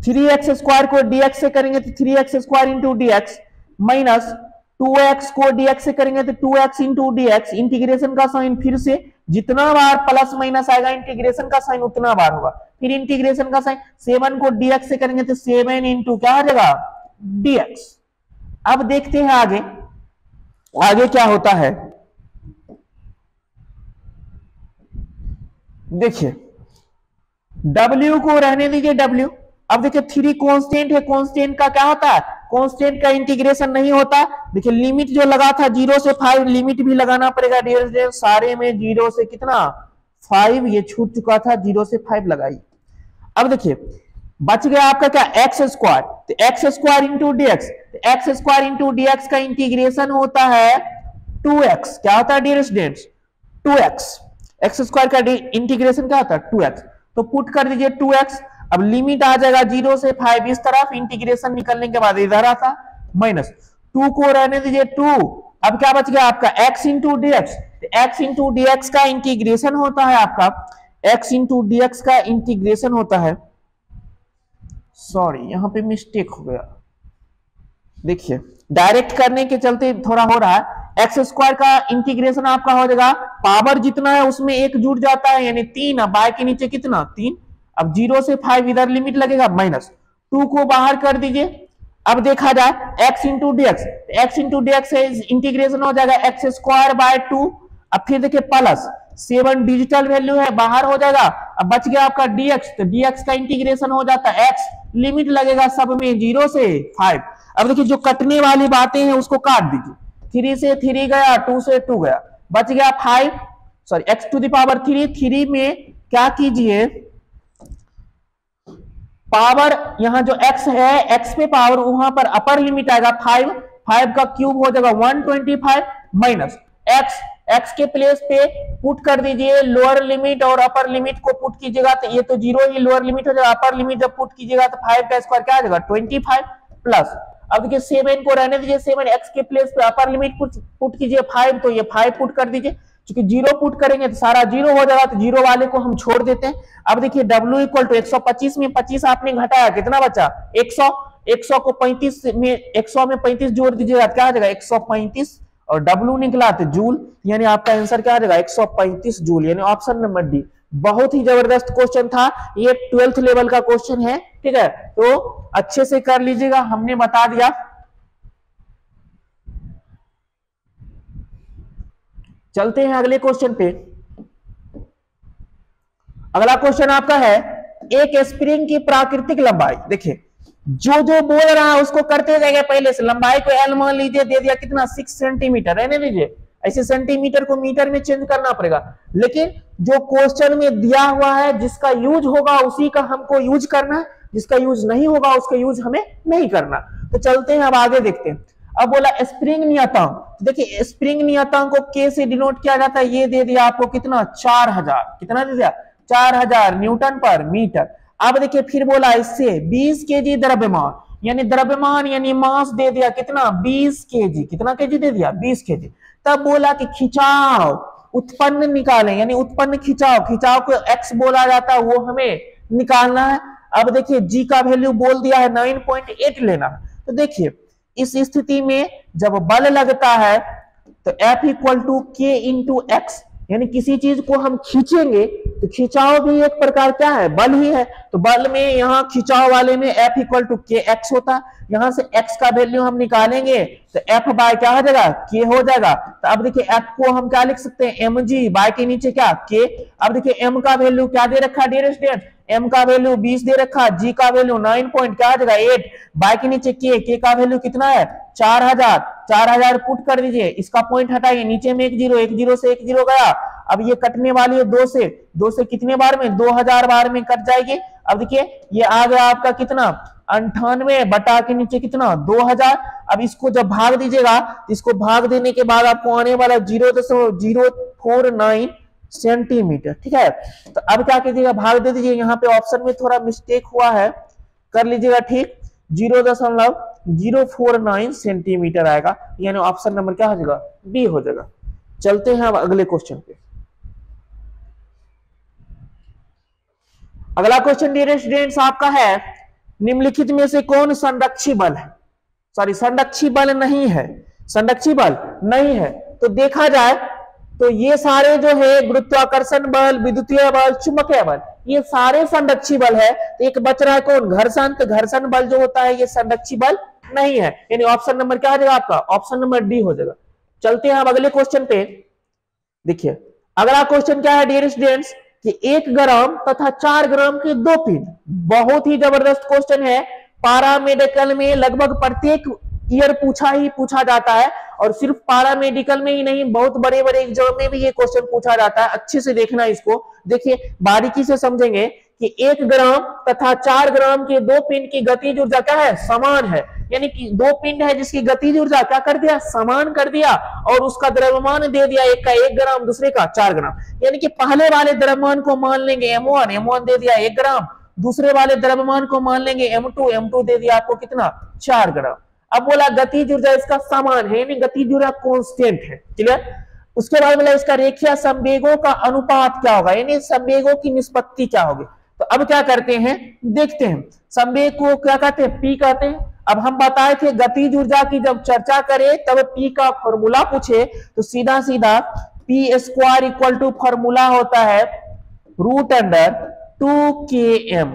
3x स्क्वायर को dx से करेंगे तो 3x square into dx minus 2x को dx से करेंगे तो 2x इंटू dx, इंटीग्रेशन का साइन फिर से जितना बार प्लस माइनस आएगा इंटीग्रेशन का साइन उतना बार होगा, फिर इंटीग्रेशन का साइन 7 को dx से करेंगे तो 7 इंटू क्या आ जाएगा dx। अब देखते हैं आगे आगे क्या होता है। देखिए w को रहने दीजिए w। अब देखिए 3 कांस्टेंट है, कांस्टेंट का क्या होता है, कांस्टेंट का इंटीग्रेशन नहीं होता। देखिए लिमिट जो लगा था 0 से 5, लिमिट भी लगाना पड़ेगा डियर स्टूडेंट, सारे में 0 से कितना 5, ये छूट चुका था, 0 से 5 लगाई। अब देखिए बच गया आपका क्या एक्स स्क्वायर, तो x square into dx, x square into dx का इंटीग्रेशन होता है 2x। क्या होता है dear students 2x, x square का इंटीग्रेशन क्या होता है 2x। तो पुट कर दीजिए 2x, अब लिमिट आ जाएगा 0 से 5 इस तरफ, इंटीग्रेशन निकलने के बाद इधर आता माइनस 2 को रहने दीजिए 2। अब क्या बच गया आपका x into dx, x into dx का इंटीग्रेशन होता है आपका, x इंटू डीएक्स का इंटीग्रेशन होता है, सॉरी यहां पे मिस्टेक हो गया, देखिए डायरेक्ट करने के चलते थोड़ा हो रहा है। एक्स स्क्वायर का इंटीग्रेशन आपका हो जाएगा, पावर जितना है उसमें 1 जुड़ जाता है यानी 3, अब बाय के नीचे कितना 3, अब 0 से 5 इधर लिमिट लगेगा माइनस 2 को बाहर कर दीजिए। अब देखा जाए x into dx, x into dx से इंटीग्रेशन हो जाएगा एक्स स्क्वायर बाय 2, अब फिर देखिए प्लस 7 डिजिटल वैल्यू है बाहर हो जाएगा, अब बच गया आपका dx, तो dx का इंटीग्रेशन हो जाता है x, लिमिट लगेगा सब में 0 से 5। अब देखिए जो कटने वाली बातें हैं उसको काट दीजिए, 3 से 3 गया, 2 से 2 गया, बच गया 5, sorry x to the power 3, 3 में क्या कीजिए पावर, यहां जो x है x पे पावर वहां पर अपर लिमिट आएगा 5, 5 का क्यूब हो जाएगा 125 माइनस x के प्लेस पे पुट कर दीजिए लोअर लिमिट और अपर लिमिट को पुट कीजिएगा, तो ये तो 0 ही लोअर लिमिट हो जाएगा, अपर लिमिट जब पुट कीजिएगा तो 5 का स्क्वायर क्या आ जाएगा 25 प्लस, अब देखिए 7 को रहने दीजिए, 7 x के प्लेस पे अपर लिमिट पुट कीजिए 5, तो ये 5 पुट कर दीजिए, क्योंकि 0 पुट करेंगे तो सारा 0 हो जाएगा, तो 0 वाले को हम छोड़ देते हैं। अब देखिए w इक्वल टू 125 में 25 आपने घटाया कितना बचा 100, 100 को 35 में 100 में 35 जोड़ दीजिएगा क्या आ जाएगा 135, और W निकला तो जूल, यानी आपका आंसर क्या आ जाएगा 135 जूल, यानी ऑप्शन नंबर डी। बहुत ही जबरदस्त क्वेश्चन था, ये 12th लेवल का क्वेश्चन है, ठीक है, तो अच्छे से कर लीजिएगा, हमने बता दिया। चलते हैं अगले क्वेश्चन पे। अगला क्वेश्चन आपका है एक स्प्रिंग की प्राकृतिक लंबाई। देखिए जो जो बोल रहा है उसको करते जाएगा, पहले से लंबाई को एल मान लीजिए, दे दिया कितना 6 सेंटीमीटर, रहने दीजिए, ऐसे सेंटीमीटर को मीटर में चेंज करना पड़ेगा, लेकिन जो क्वेश्चन में दिया हुआ है जिसका यूज होगा उसी का हमको यूज करना है, जिसका यूज नहीं होगा उसका यूज हमें नहीं करना। तो चलते हैं अब आगे देखते हैं। अब बोला स्प्रिंग नियतांक, तो देखिए स्प्रिंग नियतांक को के से डिनोट किया जाता है, ये दे दिया आपको कितना 4000, कितना दे दिया 4000 न्यूटन पर मीटर। अब देखिए फिर बोला इससे 20 केजी द्रव्यमान, यानी द्रव्यमान यानी मास दे दिया कितना 20 केजी, कितना केजी दे दिया 20 केजी। तब बोला कि खिंचाव उत्पन्न निकालें, यानी उत्पन्न खिंचाव, खिंचाव को x बोला जाता है, वो हमें निकालना है। अब देखिए g का वैल्यू बोल दिया है 9.8 लेना है। तो देखिए इस स्थिति में जब बल लगता है तो F इक्वल टू के इंटू एक्स, यानी किसी चीज को हम खींचेंगे तो खिंचाव भी एक प्रकार क्या है, बल ही है। तो बल में यहाँ खिंचाव वाले में F इक्वल टू के एक्स होता, यहां से x का वैल्यू हम निकालेंगे तो F बाय क्या हो जाएगा k हो जाएगा। तो अब देखिए F को हम क्या लिख सकते हैं mg, बाय के नीचे क्या k। अब देखिए m का वैल्यू क्या दे रखा डियर स्टूडेंट, m का वैल्यू 20 दे रखा, g का वैल्यू 9 पॉइंट क्या आ जाएगा 8, बाय के नीचे k का वैल्यू कितना है 4000 पुट कर दीजिए, इसका पॉइंट हटाइए, नीचे में 1 0 से 1 0 गया। अब ये कटने वाली है 2 से कितने बार में 2000 बार में कट जाएगी। अब देखिए ये आ गया आपका कितना 98 बटा के नीचे कितना 2000। अब इसको जब भाग दीजिएगा, इसको भाग देने के बाद आपको आने वाला 0.049 सेंटीमीटर, ठीक है। तो अब क्या कीजिएगा भाग दे दीजिए, यहाँ पे ऑप्शन में थोड़ा मिस्टेक हुआ है, कर लीजिएगा ठीक, 0.049 सेंटीमीटर आएगा, यानी ऑप्शन नंबर क्या हो जाएगा बी हो जाएगा। चलते हैं अब अगले क्वेश्चन पे। अगला क्वेश्चन डियर स्टूडेंट्स आपका है निम्नलिखित में से कौन संरक्षी बल है, सॉरी संरक्षी बल नहीं है, संरक्षी बल नहीं है। तो देखा जाए तो ये सारे जो है गुरुत्वाकर्षण बल, विद्युतीय बल, चुंबकीय बल, ये सारे संरक्षी बल है। तो एक बच रहा है कौन घर्षण, तो घर्षण बल जो होता है ये संरक्षी बल नहीं है, यानी ऑप्शन नंबर क्या हो जाएगा आपका ऑप्शन नंबर डी हो जाएगा। चलते हैं अब अगले क्वेश्चन पे। देखिए अगला क्वेश्चन क्या है डियर स्टूडेंट्स कि 1 ग्राम तथा 4 ग्राम के 2 पिंड, बहुत ही जबरदस्त क्वेश्चन है, पारामेडिकल में लगभग प्रत्येक ईयर पूछा जाता है, और सिर्फ पारामेडिकल में ही नहीं बहुत बड़े बड़े एग्जाम में भी ये क्वेश्चन पूछा जाता है। अच्छे से देखना इसको, देखिए बारीकी से समझेंगे कि 1 ग्राम तथा 4 ग्राम के 2 पिंड की गतिज ऊर्जा क्या है समान है, यानी कि 2 पिंड है जिसकी गतिज ऊर्जा क्या कर दिया समान कर दिया, और उसका द्रव्यमान दे दिया, एक का 1 ग्राम दूसरे का 4 ग्राम, यानी कि पहले वाले द्रव्यमान को मान लेंगे m1 दे दिया 1 ग्राम, दूसरे वाले द्रव्यमान को मान लेंगे m2 दे दिया आपको कितना 4 ग्राम। अब बोला गतिज ऊर्जा इसका समान है, यानी गतिज ऊर्जा कांस्टेंट है, क्लियर। उसके बाद बोला इसका रेखीय संवेगों का अनुपात क्या होगा, यानी संवेगों की निष्पत्ति क्या होगी। तो अब क्या करते हैं देखते हैं, संवेग को क्या कहते हैं पी कहते हैं। अब हम बताए थे गतिज ऊर्जा की जब चर्चा करें तब पी का फॉर्मूला पूछे तो सीधा सीधा P square equal to formula होता है √2km।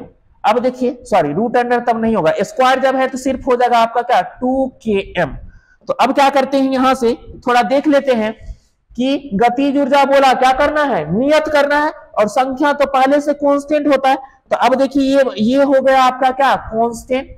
अब देखिए सॉरी रूट अंडर तब नहीं होगा, स्क्वायर जब है तो सिर्फ हो जाएगा आपका क्या 2km। तो अब क्या करते हैं यहां से थोड़ा देख लेते हैं कि गतिज ऊर्जा बोला क्या करना है नियत करना है, और संख्या तो पहले से कांस्टेंट होता है। तो अब देखिए ये हो गया आपका क्या कांस्टेंट,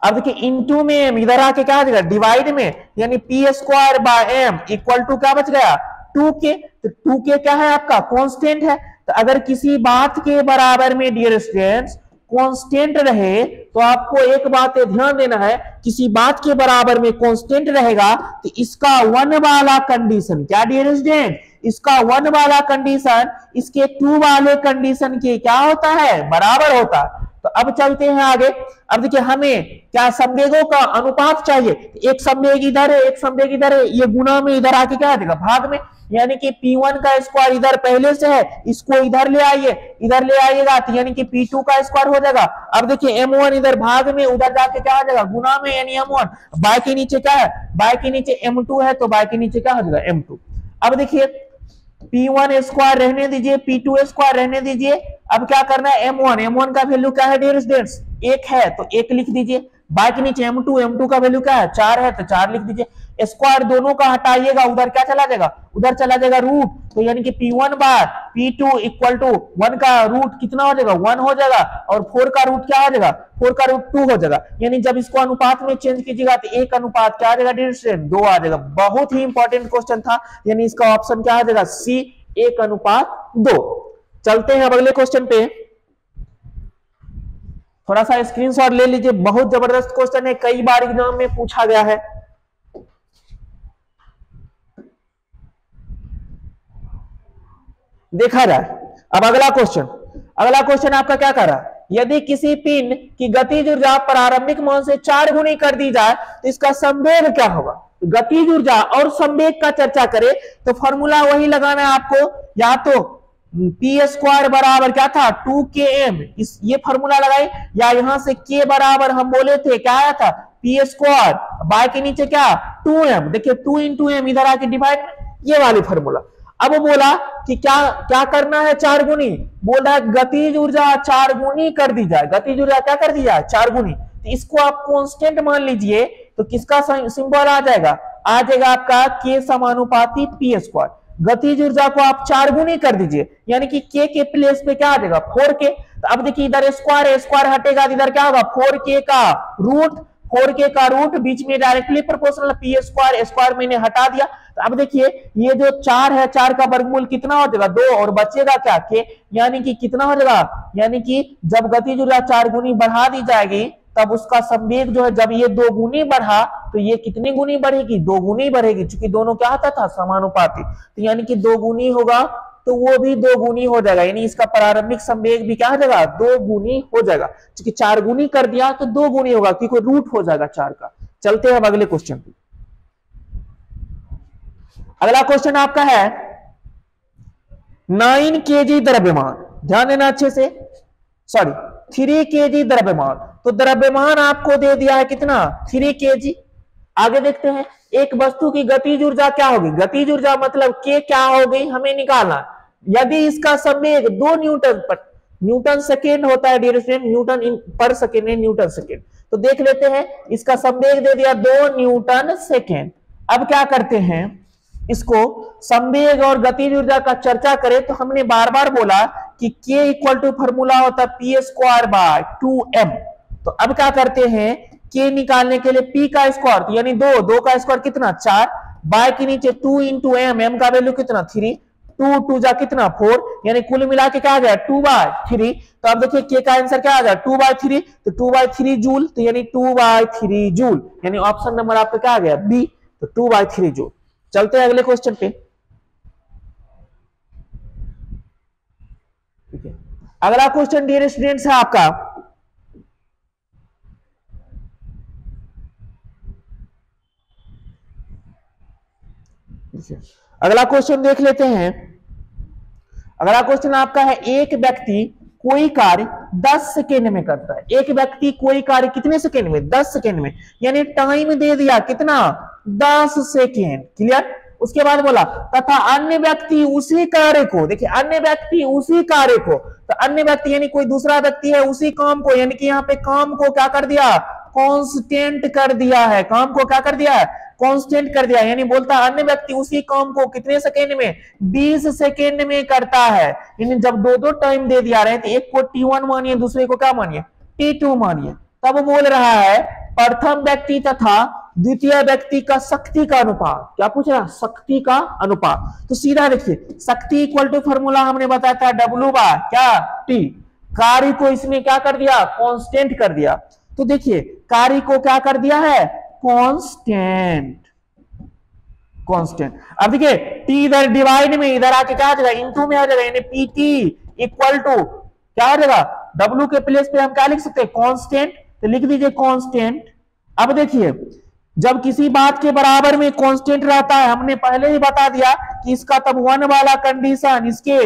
अब देखिए इनटू में m, इधर आके क्या आ जाएगा डिवाइड में, यानी P square by m equal to क्या बच गया 2k। तो 2k क्या है आपका कांस्टेंट है। तो अगर किसी बात के बराबर में डियर स्टूडेंट्स कांस्टेंट रहे तो आपको एक बात ध्यान देना है, किसी बात के बराबर में कांस्टेंट रहेगा तो इसका 1 वाला कंडीशन क्या डियर स्टूडेंट, इसका 1 वाला कंडीशन इसके 2 वाले कंडीशन के क्या होता है बराबर होता है। तो अब चलते हैं आगे। अब देखिए हमें क्या संवेगों का अनुपात चाहिए, एक संवेग इधर है एक संवेग इधर है, ये गुना में इधर आके क्या आ जाएगा भाग में, यानी कि P1 का स्क्वायर इधर पहले से है, इसको इधर ले आइए, इधर ले आइएगा तो यानी कि P2 का स्क्वायर हो जाएगा। अब देखिए M1 इधर भाग में, उधर जाके क्या हो जाएगा गुना में, यानी M1। बाय के नीचे क्या है, बाय के नीचे M2 है, तो बाय के नीचे क्या हो जाएगा M2। अब देखिए P1 स्क्वायर रहने दीजिए, P2 स्क्वायर रहने दीजिए। अब क्या करना है M1 का वैल्यू क्या है डियर स्टूडेंट्स, 1 है तो 1 लिख दीजिए। बाय के नीचे M2 का वैल्यू क्या है 4 है तो 4 लिख दीजिए। स्क्वायर दोनों का हटाइएगा, उधर क्या चला जाएगा, उधर चला जाएगा रूट, तो यानी कि P1 bar P2 equal to 1 का रूट कितना हो जाएगा 1 हो जाएगा, और 4 का रूट क्या हो जाएगा 4 का रूट 2 हो जाएगा। यानी जब इसको अनुपात में चेंज कीजिएगा तो 1 अनुपात क्या आ जाएगा डियर स्टूडेंट 2 आ जाएगा। बहुत ही इंपॉर्टेंट क्वेश्चन था, यानी इसका ऑप्शन क्या आ जाएगा सी 1 अनुपात 2। चलते हैं अब अगले क्वेश्चन पे, थोड़ा सा स्क्रीनशॉट ले लीजिए, बहुत जबरदस्त क्वेश्चन है, कई बार एग्जाम में पूछा गया है। देखा जाए अब अगला क्वेश्चन आपका क्या कर रहा है, यदि किसी पिंड की गतिज ऊर्जा प्रारंभिक मान से 4 गुनी कर दी जाए तो इसका संवेग क्या होगा। गतिज ऊर्जा और संवेग का चर्चा करें तो फॉर्मूला वही लगाना है आपको, या तो पी स्क्वायर बराबर क्या था 2km, इस ये फॉर्मूला लगाए, या यहां से k बराबर हम बोले थे क्या आया था पी स्क्वायर, बाय के नीचे क्या 2m, देखिए 2 into m इधर आके डिवाइड, ये वाली फॉर्मूला। अब बोला कि क्या क्या करना है 4 गुनी, बोल रहा है गतिज ऊर्जा 4 गुनी कर दी जाए, गतिज ऊर्जा क्या कर दी जाए 4 गुनी, तो इसको आप कांस्टेंट मान लीजिए, तो किसका सिंबल आ जाएगा आपका k समानुपाती पी स्क्वायर। गतिज ऊर्जा को आप 4 गुनी कर दीजिए, यानी कि k के प्लेस पे क्या आ जाएगा 4k। तो अब देखिए इधर स्क्वायर है, स्क्वायर हटेगा, इधर क्या होगा 4k का रूट, 4k का रूट बीच में directly proportional P square, square मैंने हटा दिया। तो अब देखिए ये जो 4 है, 4 का वर्गमूल कितना हो जाएगा 2, और बचेगा क्या k, यानी कि कितना हो जाएगा, यानी कि जब गतिज ऊर्जा 4 गुनी बढ़ा दी जाएगी तब उसका संवेग जो है जब ये 2 गुनी बढ़ा तो ये कितनी गुनी बढ़ेगी 2 गुनी बढ़ेगी, क्योंकि दोनों क्या होता था समानुपाती, तो यानी कि 2 गुनी होगा तो वो भी 2 गुनी हो जाएगा, यानी इसका प्रारंभिक संवेग भी क्या हो जाएगा 2 गुनी हो जाएगा, क्योंकि 4 गुनी कर दिया तो 2 गुनी होगा, क्योंकि रूट हो जाएगा 4 का। चलते हैं अब अगले क्वेश्चन पे। अगला क्वेश्चन आपका है 9 kg द्रव्यमान, ध्यान देना अच्छे से, सॉरी 3 kg द्रव्यमान, तो द्रव्यमान आपको दे दिया है कितना 3 kg। आगे देखते हैं एक वस्तु की गतिज ऊर्जा क्या होगी, गतिज ऊर्जा मतलब k क्या होगी हमें निकालना, यदि इसका संवेग 2 न्यूटन सेकेंड होता है डियर स्टूडेंट, न्यूटन पर सेकेंड है न्यूटन सेकेंड, तो देख लेते हैं इसका संवेग दे दिया 2 न्यूटन सेकेंड। अब क्या करते हैं इसको संवेग और गतिज ऊर्जा का चर्चा करें तो हमने बार बार बोला कि k इक्वल टू फॉर्मूला होता है पी स्क्वायर बाय 2m। तो अब क्या करते हैं k निकालने के लिए p का स्क्वायर यानी 2 का स्क्वायर कितना 4, बाय के नीचे 2 into m का वैल्यू कितना 3, 2 जा कितना 4, यानी कुल मिला के क्या आ गया 2/3। तो अब देखिए k का आंसर क्या आ गया 2/3, तो 2/3 जूल, तो यानी 2/3 जूल, यानी ऑप्शन नंबर आपका क्या आ गया बी, तो 2/3 जूल। चलते हैं अगले क्वेश्चन पे। ठीक है, अगला क्वेश्चन डियर स्टूडेंट्स है आपका अगला क्वेश्चन देख लेते हैं। अगला क्वेश्चन आपका है एक व्यक्ति कोई कार्य 10 सेकेंड में करता है, एक व्यक्ति कोई कार्य कितने सेकेंड में 10 सेकेंड में, यानी टाइम दे दिया कितना 10 सेकेंड, क्लियर। उसके बाद बोला तथा अन्य व्यक्ति उसी कार्य को, देखिए अन्य व्यक्ति उसी कार्य को, तो अन्य व्यक्ति यानी कोई दूसरा व्यक्ति है उसी काम को, यानी कि यहाँ पे काम को क्या कर दिया कांस्टेंट कर दिया है, काम को क्या कर दिया है कांस्टेंट कर दिया, यानी बोलता है अन्य व्यक्ति उसी काम को कितने सेकेंड में 20 सेकेंड में करता है। यानी जब दो टाइम दे दिया रहे तो एक को T1 मानिए दूसरे को क्या मानिए T2 मानिए। तब बोल रहा है प्रथम व्यक्ति तथा द्वितीय व्यक्ति का शक्ति का अनुपात, क्या पूछ रहा शक्ति का अनुपात, तो सीधा देखिए शक्ति इक्वल टू फॉर्मूला हमने बताया था W बाय क्या T, कार्य को इसने क्या कर दिया कांस्टेंट कर दिया, तो देखिए कार्य को क्या कर दिया है कांस्टेंट, अब देखिए T इधर डिवाइड में इधर आके क्या आ जाएगा इनटू में आ जाएगा, यानी PT इक्वल टू क्या आ जाएगा W के प्लेस पे हम क्या लिख सकते हैं, कांस्टेंट, तो लिख दीजिए कांस्टेंट। अब देखिए जब किसी बात के बराबर में कांस्टेंट रहता है, हमने पहले ही बता दिया कि इसका तब 1 वाला कंडीशन इसके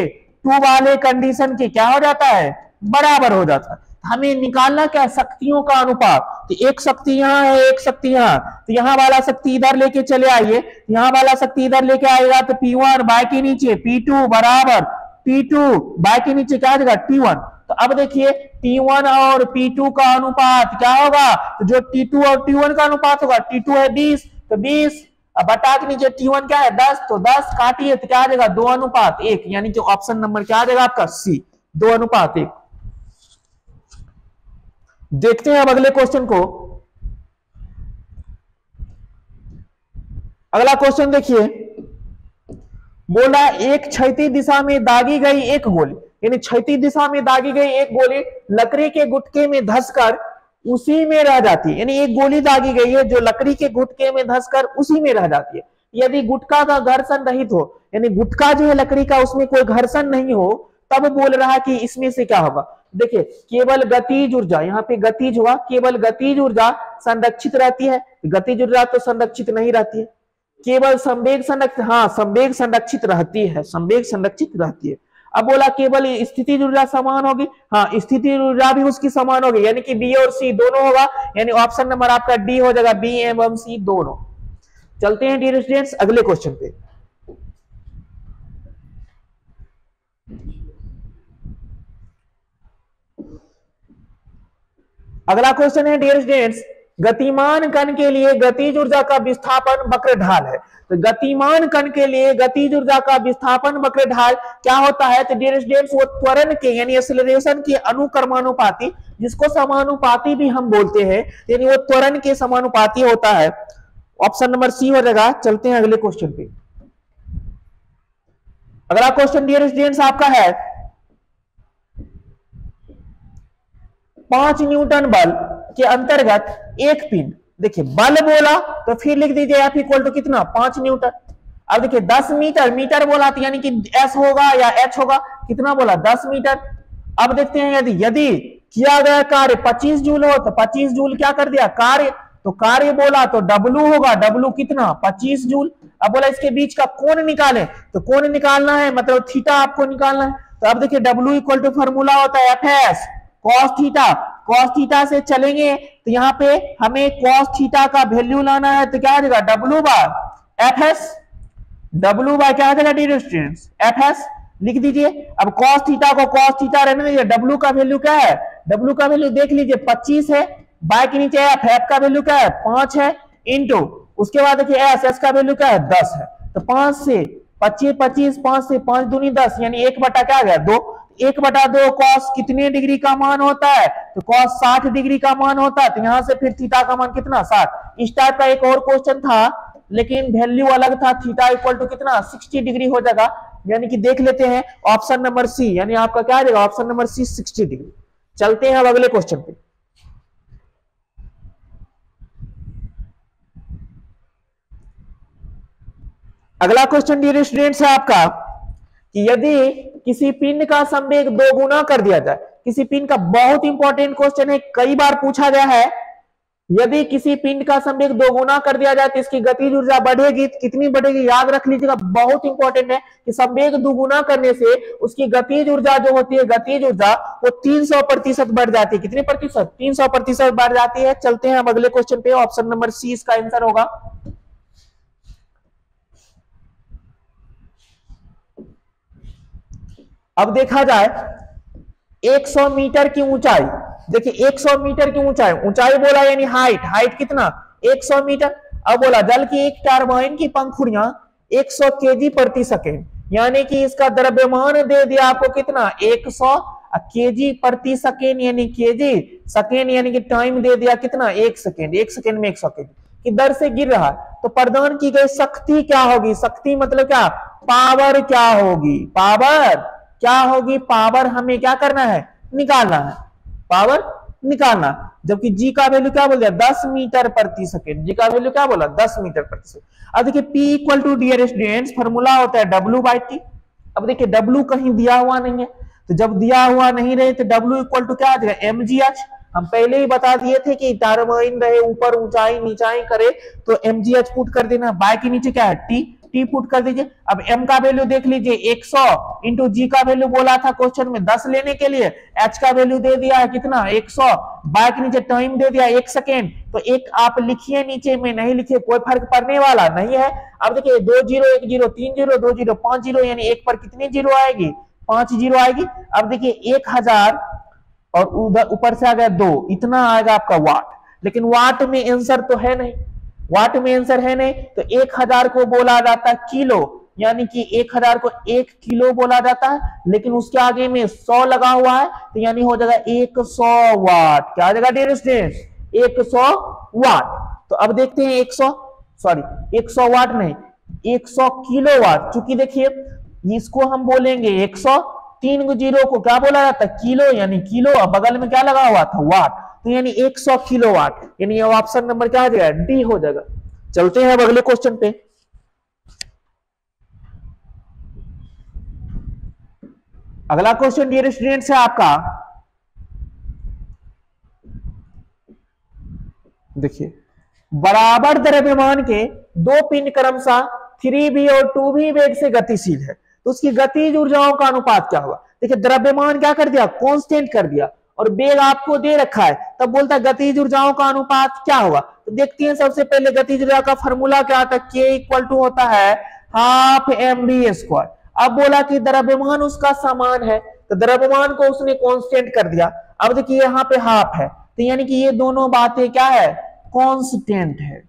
2 वाले कंडीशन के क्या हो जाता है, बराबर हो जाता है। हमें निकालना क्या, शक्तियों का अनुपात। तो एक शक्ति यहाँ है, एक शक्ति यहाँ, तो यहाँ वाला शक्ति इधर लेके चले आइए, यहाँ वाला शक्ति इधर लेके आएगा तो P1 बाय के नीचे P2 बराबर P2 बाय के नीचे क्या आ जाएगा T1। तो अब देखिए T1 और P2 का अनुपात क्या होगा, तो जो T2 और T1 का अनुपात होगा, T2 है 20 तो 20, अब बटा के नीचे T1 क्या है 10, तो 10 काटिए तो क्या आ जाएगा 2:1, यानी कि ऑप्शन नंबर क्या आ जाएगा आपका सी, 2:1। देखते हैं अब अगले क्वेश्चन को। अगला क्वेश्चन देखिए, बोला एक क्षैतिज दिशा में दागी गई एक गोली, यानी क्षैतिज दिशा में दागी गई एक गोली लकड़ी के गुटके में धंसकर उसी में रह जाती है। यानी एक गोली दागी गई है जो लकड़ी के गुटके में धंसकर उसी में रह जाती है। यदि गुटका का घर्षण रहित हो, यानी गुटका जो है लकड़ी का उसमें कोई घर्षण नहीं हो, तब बोल रहा है कि इसमें से क्या होगा। देखिए केवल गतिज ऊर्जा, यहाँ पे गतिज हुआ, केवल गतिज ऊर्जा संरक्षित रहती है, गतिज ऊर्जा तो संरक्षित नहीं रहती है। केवल संवेग संरक्षित, हाँ संवेग संरक्षित रहती है, संवेग संरक्षित रहती है। अब बोला केवल स्थितिज ऊर्जा समान होगी, हाँ स्थितिज ऊर्जा भी उसकी समान होगी, यानी कि बी और सी दोनों होगा, यानी ऑप्शन नंबर आपका डी हो जाएगा, बी एवं सी दोनों। चलते हैं डियर स्टूडेंट्स अगले क्वेश्चन पे। अगला क्वेश्चन है डियर स्टूडेंट्स, गतिमान कण के लिए गतिज ऊर्जा का विस्थापन वक्र ढाल है। तो गतिमान कण के लिए गतिज ऊर्जा का विस्थापन वक्र ढाल क्या होता है, तो डियर स्टूडेंट्स वो त्वरण के यानी एक्सेलरेशन के अनुक्रमानुपाती, जिसको समानुपाती भी हम बोलते हैं, यानी वो त्वरण के समानुपाती होता है। ऑप्शन नंबर सी हो जाएगा। चलते हैं अगले क्वेश्चन पे। अगला क्वेश्चन डियर स्टूडेंट्स आपका है 5 न्यूटन बल के अंतर्गत एक पिंड, देखिए बल बोला तो फिर लिख दीजिए F इक्वल टू कितना 5 न्यूटन। अब देखिए 10 मीटर, मीटर बोला तो यानी कि S होगा या H होगा, कितना बोला 10 मीटर। अब देखते हैं यदि किया गया कार्य 25 जूल हो तो 25 जूल क्या कर दिया कार्य, तो कार्य बोला तो W होगा, W कितना 25 जूल। अब बोला इसके बीच का कोण निकाले, तो कोण निकालना है मतलब थीटा आपको निकालना है। तो अब देखिए W इक्वल टू फॉर्मूला होता है FS cos theta, cos theta से चलेंगे तो यहाँ पे हमें cos थीटा का वैल्यू लाना है, तो क्या आ जाएगा W by FS, W by क्या आ जाएगा डियर स्टूडेंट्स FS लिख दीजिए। अब cos थीटा को cos थीटा रहने दीजिए, W का वैल्यू क्या है, W का वैल्यू देख लीजिए 25 है, बाय के नीचे F का वैल्यू क्या है 5 है, इंटू उसके बाद देखिए S का वैल्यू क्या है 10 है, तो 5 से 25, 25 5 से 5 दूनी 10, यानी 1 बटा क्या आ गया 2, 1/2 कॉस कितने डिग्री का मान होता है, तो कॉस 60 डिग्री का मान होता है। तो यहां से फिर थीटा का मान कितना 60। इस टाइप का एक और क्वेश्चन था लेकिन वैल्यू अलग था, थीटा इक्वल टू कितना 60 डिग्री हो जाएगा, यानी कि देख लेते हैं ऑप्शन नंबर सी, यानी आपका क्या आ जाएगा ऑप्शन नंबर सी 60 डिग्री। चलते हैं अब अगले क्वेश्चन पे। अगला क्वेश्चन डियर स्टूडेंट्स है आपका कि यदि किसी पिंड का संवेग 2 गुना कर दिया जाए, किसी पिंड का बहुत इंपॉर्टेंट क्वेश्चन है, कई बार पूछा गया है, यदि किसी पिंड का संवेग 2 गुना कर दिया जाए तो इसकी गतिज ऊर्जा बढ़ेगी, कितनी बढ़ेगी याद रख लीजिएगा, बहुत इंपॉर्टेंट है कि संवेग 2 गुना करने से उसकी गतिज ऊर्जा जो होती है, गतिज ऊर्जा वो 300% बढ़ जाती है। कितने प्रतिशत 300% बढ़ जाती है। चलते हैं अब अगले क्वेश्चन पे, ऑप्शन नंबर सी इसका आंसर होगा। अब देखा जाए 100 मीटर की ऊंचाई, देखिए 100 मीटर की ऊंचाई, ऊंचाई बोला यानी हाइट, हाइट कितना 100 मीटर। अब बोला जल की एक टरबाइन की पंखुड़ियां 100 केजी प्रति सेकेंड, यानी कि इसका द्रव्यमान दे दिया आपको कितना 100 केजी प्रति सेकेंड, यानी केजी सेकेंड, यानी कि टाइम दे दिया कितना 1 सेकेंड, 1 सेकेंड में 100 केजी की दर से गिर रहा है। तो प्रदान की गई शक्ति क्या होगी, शक्ति मतलब क्या पावर क्या होगी, पावर क्या होगी, पावर हमें क्या करना है निकालना है, पावर निकालना। जबकि जी का वैल्यू क्या बोल दिया 10 मीटर प्रति सेकेंड, जी का वैल्यू क्या बोला 10 मीटर प्रति सेकेंड। अब देखिए P equal to dear students formula होता है W बाई T। अब देखिए W कहीं दिया हुआ नहीं है, तो जब दिया हुआ नहीं रहे तो W इक्वल टू क्या आ जाएगा mgh। हम पहले ही बता दिए थे कि टर्बाइन रहे ऊपर ऊंचाई नीचाई करे तो mgh पुट कर देना, बाय के नीचे क्या है टी पुट कर दीजिए। अब m का वैल्यू देख लीजिए 100 इंटू जी का वैल्यू बोला था क्वेश्चन में 10 लेने के लिए, h का वैल्यू दे दिया है कितना 100, बाय के नीचे टाइम दे दिया 1 सेकेंड, तो एक आप लिखिए नीचे में नहीं लिखिए कोई फर्क पड़ने वाला नहीं है। अब देखिए 2 0 1 0 3 0 2 0 5 0 यानी एक पर कितनी जीरो आएगी 5 जीरो आएगी। अब देखिए 1000 और उधर ऊपर से आ गया 2, इतना आएगा आपका वाट, लेकिन वाट में आंसर तो है नहीं, वाट में आंसर है नहीं, तो 1000 को बोला जाता है किलो, यानी कि 1000 को 1 किलो बोला जाता है, लेकिन उसके आगे में 100 लगा हुआ है तो यानी हो जाएगा 100 वाट। क्या आ जाएगा डियर स्टूडेंट्स 100 वाट। तो अब देखते हैं 100 वाट नहीं 100 किलो वाट, चूंकि देखिए इसको हम बोलेंगे 100, 3 जीरो को क्या बोला जाता है किलो, यानी किलो, बगल में क्या लगा हुआ था वाट, तो यानी 100 किलोवाट, यानी ऑप्शन नंबर क्या आ जाएगा डी हो जाएगा। चलते हैं अब अगले क्वेश्चन पे। अगला क्वेश्चन डियर स्टूडेंट्स है आपका, देखिए बराबर द्रव्यमान के दो पिंड क्रमशः 3v और 2v वेग से गतिशील है, तो उसकी गतिज ऊर्जाओं का अनुपात क्या होगा। देखिए द्रव्यमान क्या कर दिया कांस्टेंट कर दिया और वेग आपको दे रखा है, तब बोलता है गतिज ऊर्जाओं का अनुपात क्या होगा। तो देखते हैं सबसे पहले गतिज ऊर्जा का फॉर्मूला क्या आता है, K इक्वल टू होता है हाफ mv स्क्वायर। अब बोला कि द्रव्यमान उसका समान है, तो द्रव्यमान को उसने कांस्टेंट कर दिया। अब देखिए यहाँ पे हाफ है, तो यानी कि ये दोनों बातें क्या है कांस्टेंट है।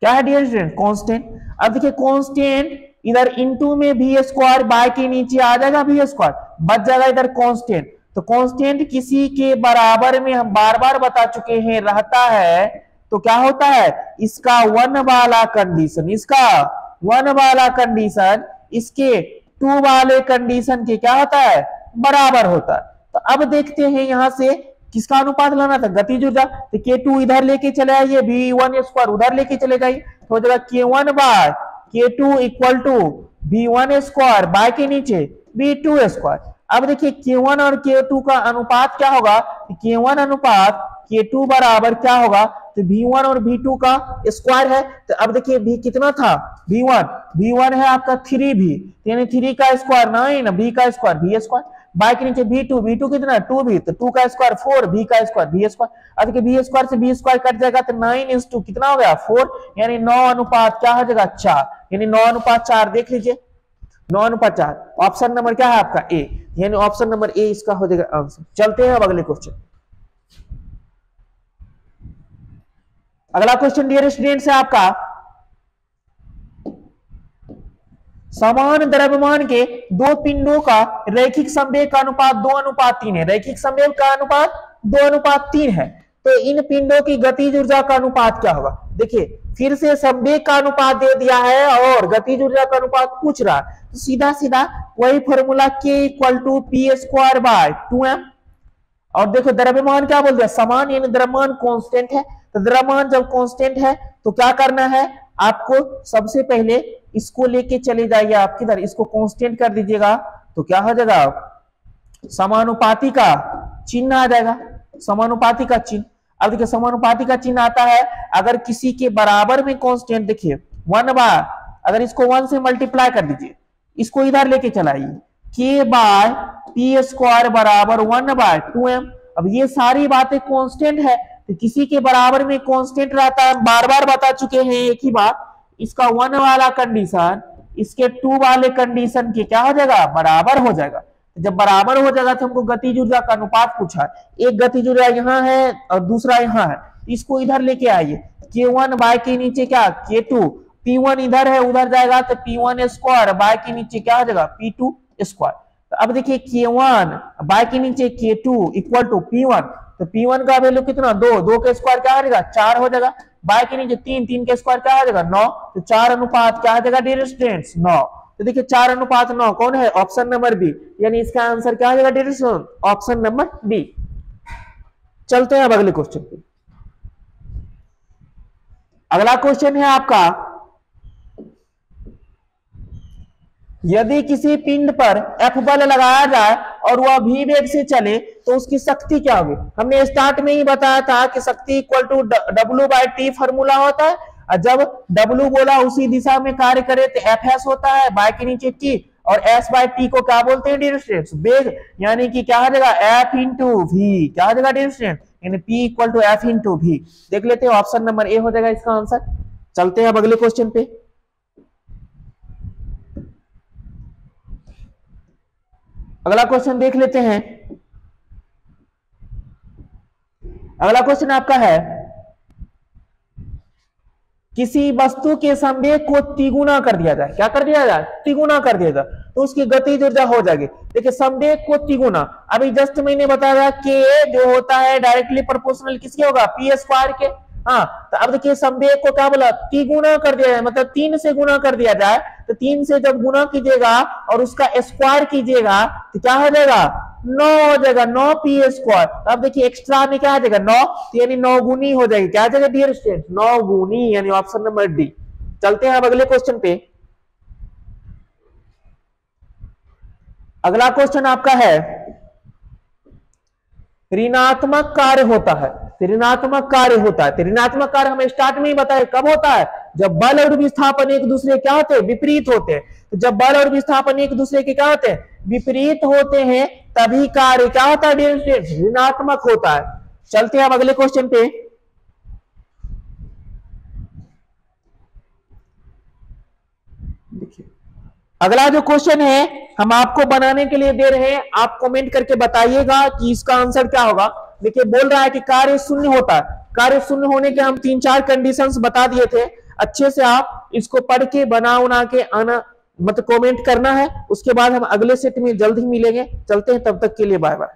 क्या है डियर स्टूडेंट कांस्टेंट। अब देखिए कांस्टेंट इधर इनटू में v स्क्वायर, बाय के नीचे आ जाएगा v स्क्वायर, बच जाएगा इधर कांस्टेंट। तो कांस्टेंट किसी के बराबर में हम बार बार बता चुके हैं रहता है, तो क्या होता है इसका 1 वाला कंडीशन, इसका 1 वाला कंडीशन इसके 2 वाले कंडीशन के क्या होता है बराबर होता है। तो अब देखते हैं यहां से किसका अनुपात लाना था गतिज ऊर्जा, तो K2 इधर लेके चले आइए, V1 स्क्वायर उधर लेके चले जाइए, तो हो जाएगा K1 by K2 equal to V1 square by के नीचे V2 स्क्वायर। अब देखिए K1 और K2 का अनुपात क्या होगा, K1 अनुपात K2 बराबर क्या होगा, तो V1 और V2 का स्क्वायर है। तो अब देखिए V कितना था V1 है आपका 3V, यानी 3 का स्क्वायर 9, V का स्क्वायर V स्क्वायर, बाय के नीचे V2 कितना 2V, तो 2 का स्क्वायर 4, V का स्क्वायर V स्क्वायर। अब देखिए V स्क्वायर से V स्क्वायर कट जाएगा तो 9 कितना हो गया 4, यानी 9 अनुपात क्या हो जाएगा 4, यानी 9 अनुपात 4 देख लीजिए 9 अनुपात 4। ऑप्शन नंबर क्या है आपका ए, यानी ऑप्शन नंबर ए इसका हो जाएगा आंसर। चलते हैं अब अगले क्वेश्चन। अगला क्वेश्चन डियर स्टूडेंट्स है आपका, समान द्रव्यमान के दो पिंडों का रैखिक संवेग का अनुपात 2:3 है, रैखिक संवेग का अनुपात 2:3 है, तो इन पिंडों की गतिज ऊर्जा का अनुपात क्या होगा। देखिए फिर से संवेग का अनुपात दे दिया है और गतिज ऊर्जा का अनुपात पूछ रहा है, तो सीधा सीधा वही formula K equal to P square by 2m। और देखो द्रव्यमान क्या बोल दिया समान, यानी द्रव्यमान कांस्टेंट है, तो द्रव्यमान जब कांस्टेंट है तो क्या करना है आपको, सबसे पहले इसको लेके चले जाइए आप किधर, इसको कांस्टेंट कर दीजिएगा, तो क्या हो जाएगा समानुपाती का चिन्ह आ जाएगा, समानुपाती का चिन्ह। अब देखिए समानुपाती का चिन्ह आता है अगर किसी के बराबर में कांस्टेंट, देखिए 1 बार, अगर इसको 1 से मल्टीप्लाई कर दीजिए, इसको इधर लेके चलाइए, K बाय पी स्क्वायर बराबर 1/2m। अब ये सारी बातें कांस्टेंट है, तो किसी के बराबर में कांस्टेंट रहता है, बार बार बता चुके हैं एक ही बात, इसका 1 वाला कंडीशन इसके 2 वाले कंडीशन के क्या हो जाएगा बराबर हो जाएगा। जब बराबर हो जाएगा तो हमको गतिज ऊर्जा का अनुपात पूछा है, एक गतिज ऊर्जा यहाँ है और दूसरा यहाँ है, इसको इधर लेके आइए, K1 बाय के नीचे क्या K2, P1 इधर है उधर जाएगा तो P1 स्क्वायर बाय के नीचे क्या हो जाएगा P2 स्क्वायर। तो अब देखिए K1 बाय के नीचे K2 इक्वल टू P1, तो P1 का वैल्यू कितना 2 के स्क्वायर क्या हो जाएगा 4 हो जाएगा, बाय के नीचे 3 के स्क्वायर क्या हो जाएगा 9, तो 4 अनुपात क्या हो जाएगा डियर स्टूडेंट्स 9। तो देखिए 4 अनुपात 9 कौन है ऑप्शन नंबर बी, यानी इसका आंसर क्या हो जाएगा dear students option number B. चलते हैं अब अगले क्वेश्चन पे। अगला क्वेश्चन है आपका, यदि किसी पिंड पर F बल लगाया जाए और वह v वेग से चले तो उसकी शक्ति क्या होगी। हमने स्टार्ट में ही बताया था कि शक्ति इक्वल टू W/T फॉर्मूला होता है, और जब W बोला उसी दिशा में कार्य करे तो Fs होता है, बाय के नीचे T, और S/T को क्या बोलते हैं डिस्टेंस, वेग, यानी कि क्या हो जाएगा F इंटू V, क्या हो जाएगा डिस्टेंस, यानी P equal to F into V। देख लेते हैं, ऑप्शन नंबर ए हो जाएगा इसका आंसर। चलते हैं अब अगले क्वेश्चन पे। अगला क्वेश्चन देख लेते हैं। अगला क्वेश्चन आपका है, किसी वस्तु के संवेग को तिगुना कर दिया जाए, क्या कर दिया जाए, तिगुना कर दिया जाए, तो उसकी गतिज ऊर्जा हो जाएगी। देखिए संवेग को तिगुना, अभी जस्ट मैंने बताया कि जो होता है डायरेक्टली प्रोपोर्शनल किसके होगा, पी स्क्वायर के। हाँ, तो अब देखिए संवेग को क्या बोला, तिगुना कर दिया जाए, मतलब 3 से गुना कर दिया जाए, तो 3 से जब गुना कीजिएगा और उसका स्क्वायर कीजिएगा तो क्या हो जाएगा, 9 हो जाएगा, 9 पी स्क्वायर। तो अब देखिए एक्स्ट्रा में क्या आ जाएगा 9, तो यानी 9 गुनी हो जाएगी, क्या आ जाएगा डियर स्टूडेंट, 9 गुनी, यानी ऑप्शन नंबर डी। चलते हैं अब अगले क्वेश्चन पे। अगला क्वेश्चन आपका है, ऋणात्मक कार्य होता है, ऋणात्मक कार्य होता है, ऋणात्मक कार्य हमें स्टार्ट में ही बताया कब होता है, जब बल और विस्थापन एक दूसरे क्या होते हैं, विपरीत होते हैं। तो जब बल और विस्थापन एक दूसरे के क्या होते हैं, विपरीत होते हैं, तभी कार्य क्या होता है, ऋणात्मक होता है। चलते हैं अब अगले क्वेश्चन पे। देखिए अगला जो क्वेश्चन है हम आपको बनाने के लिए दे रहे हैं, आप कमेंट करके बताइएगा कि इसका आंसर क्या होगा। देखिए बोल रहा है कि कार्य शून्य होता है, कार्य शून्य होने के हम 3-4 कंडीशंस बता दिए थे, अच्छे से आप इसको पढ़ के बना के आना, मतलब कमेंट करना है। उसके बाद हम अगले सेट में जल्द ही मिलेंगे। चलते हैं, तब तक के लिए बाय बाय।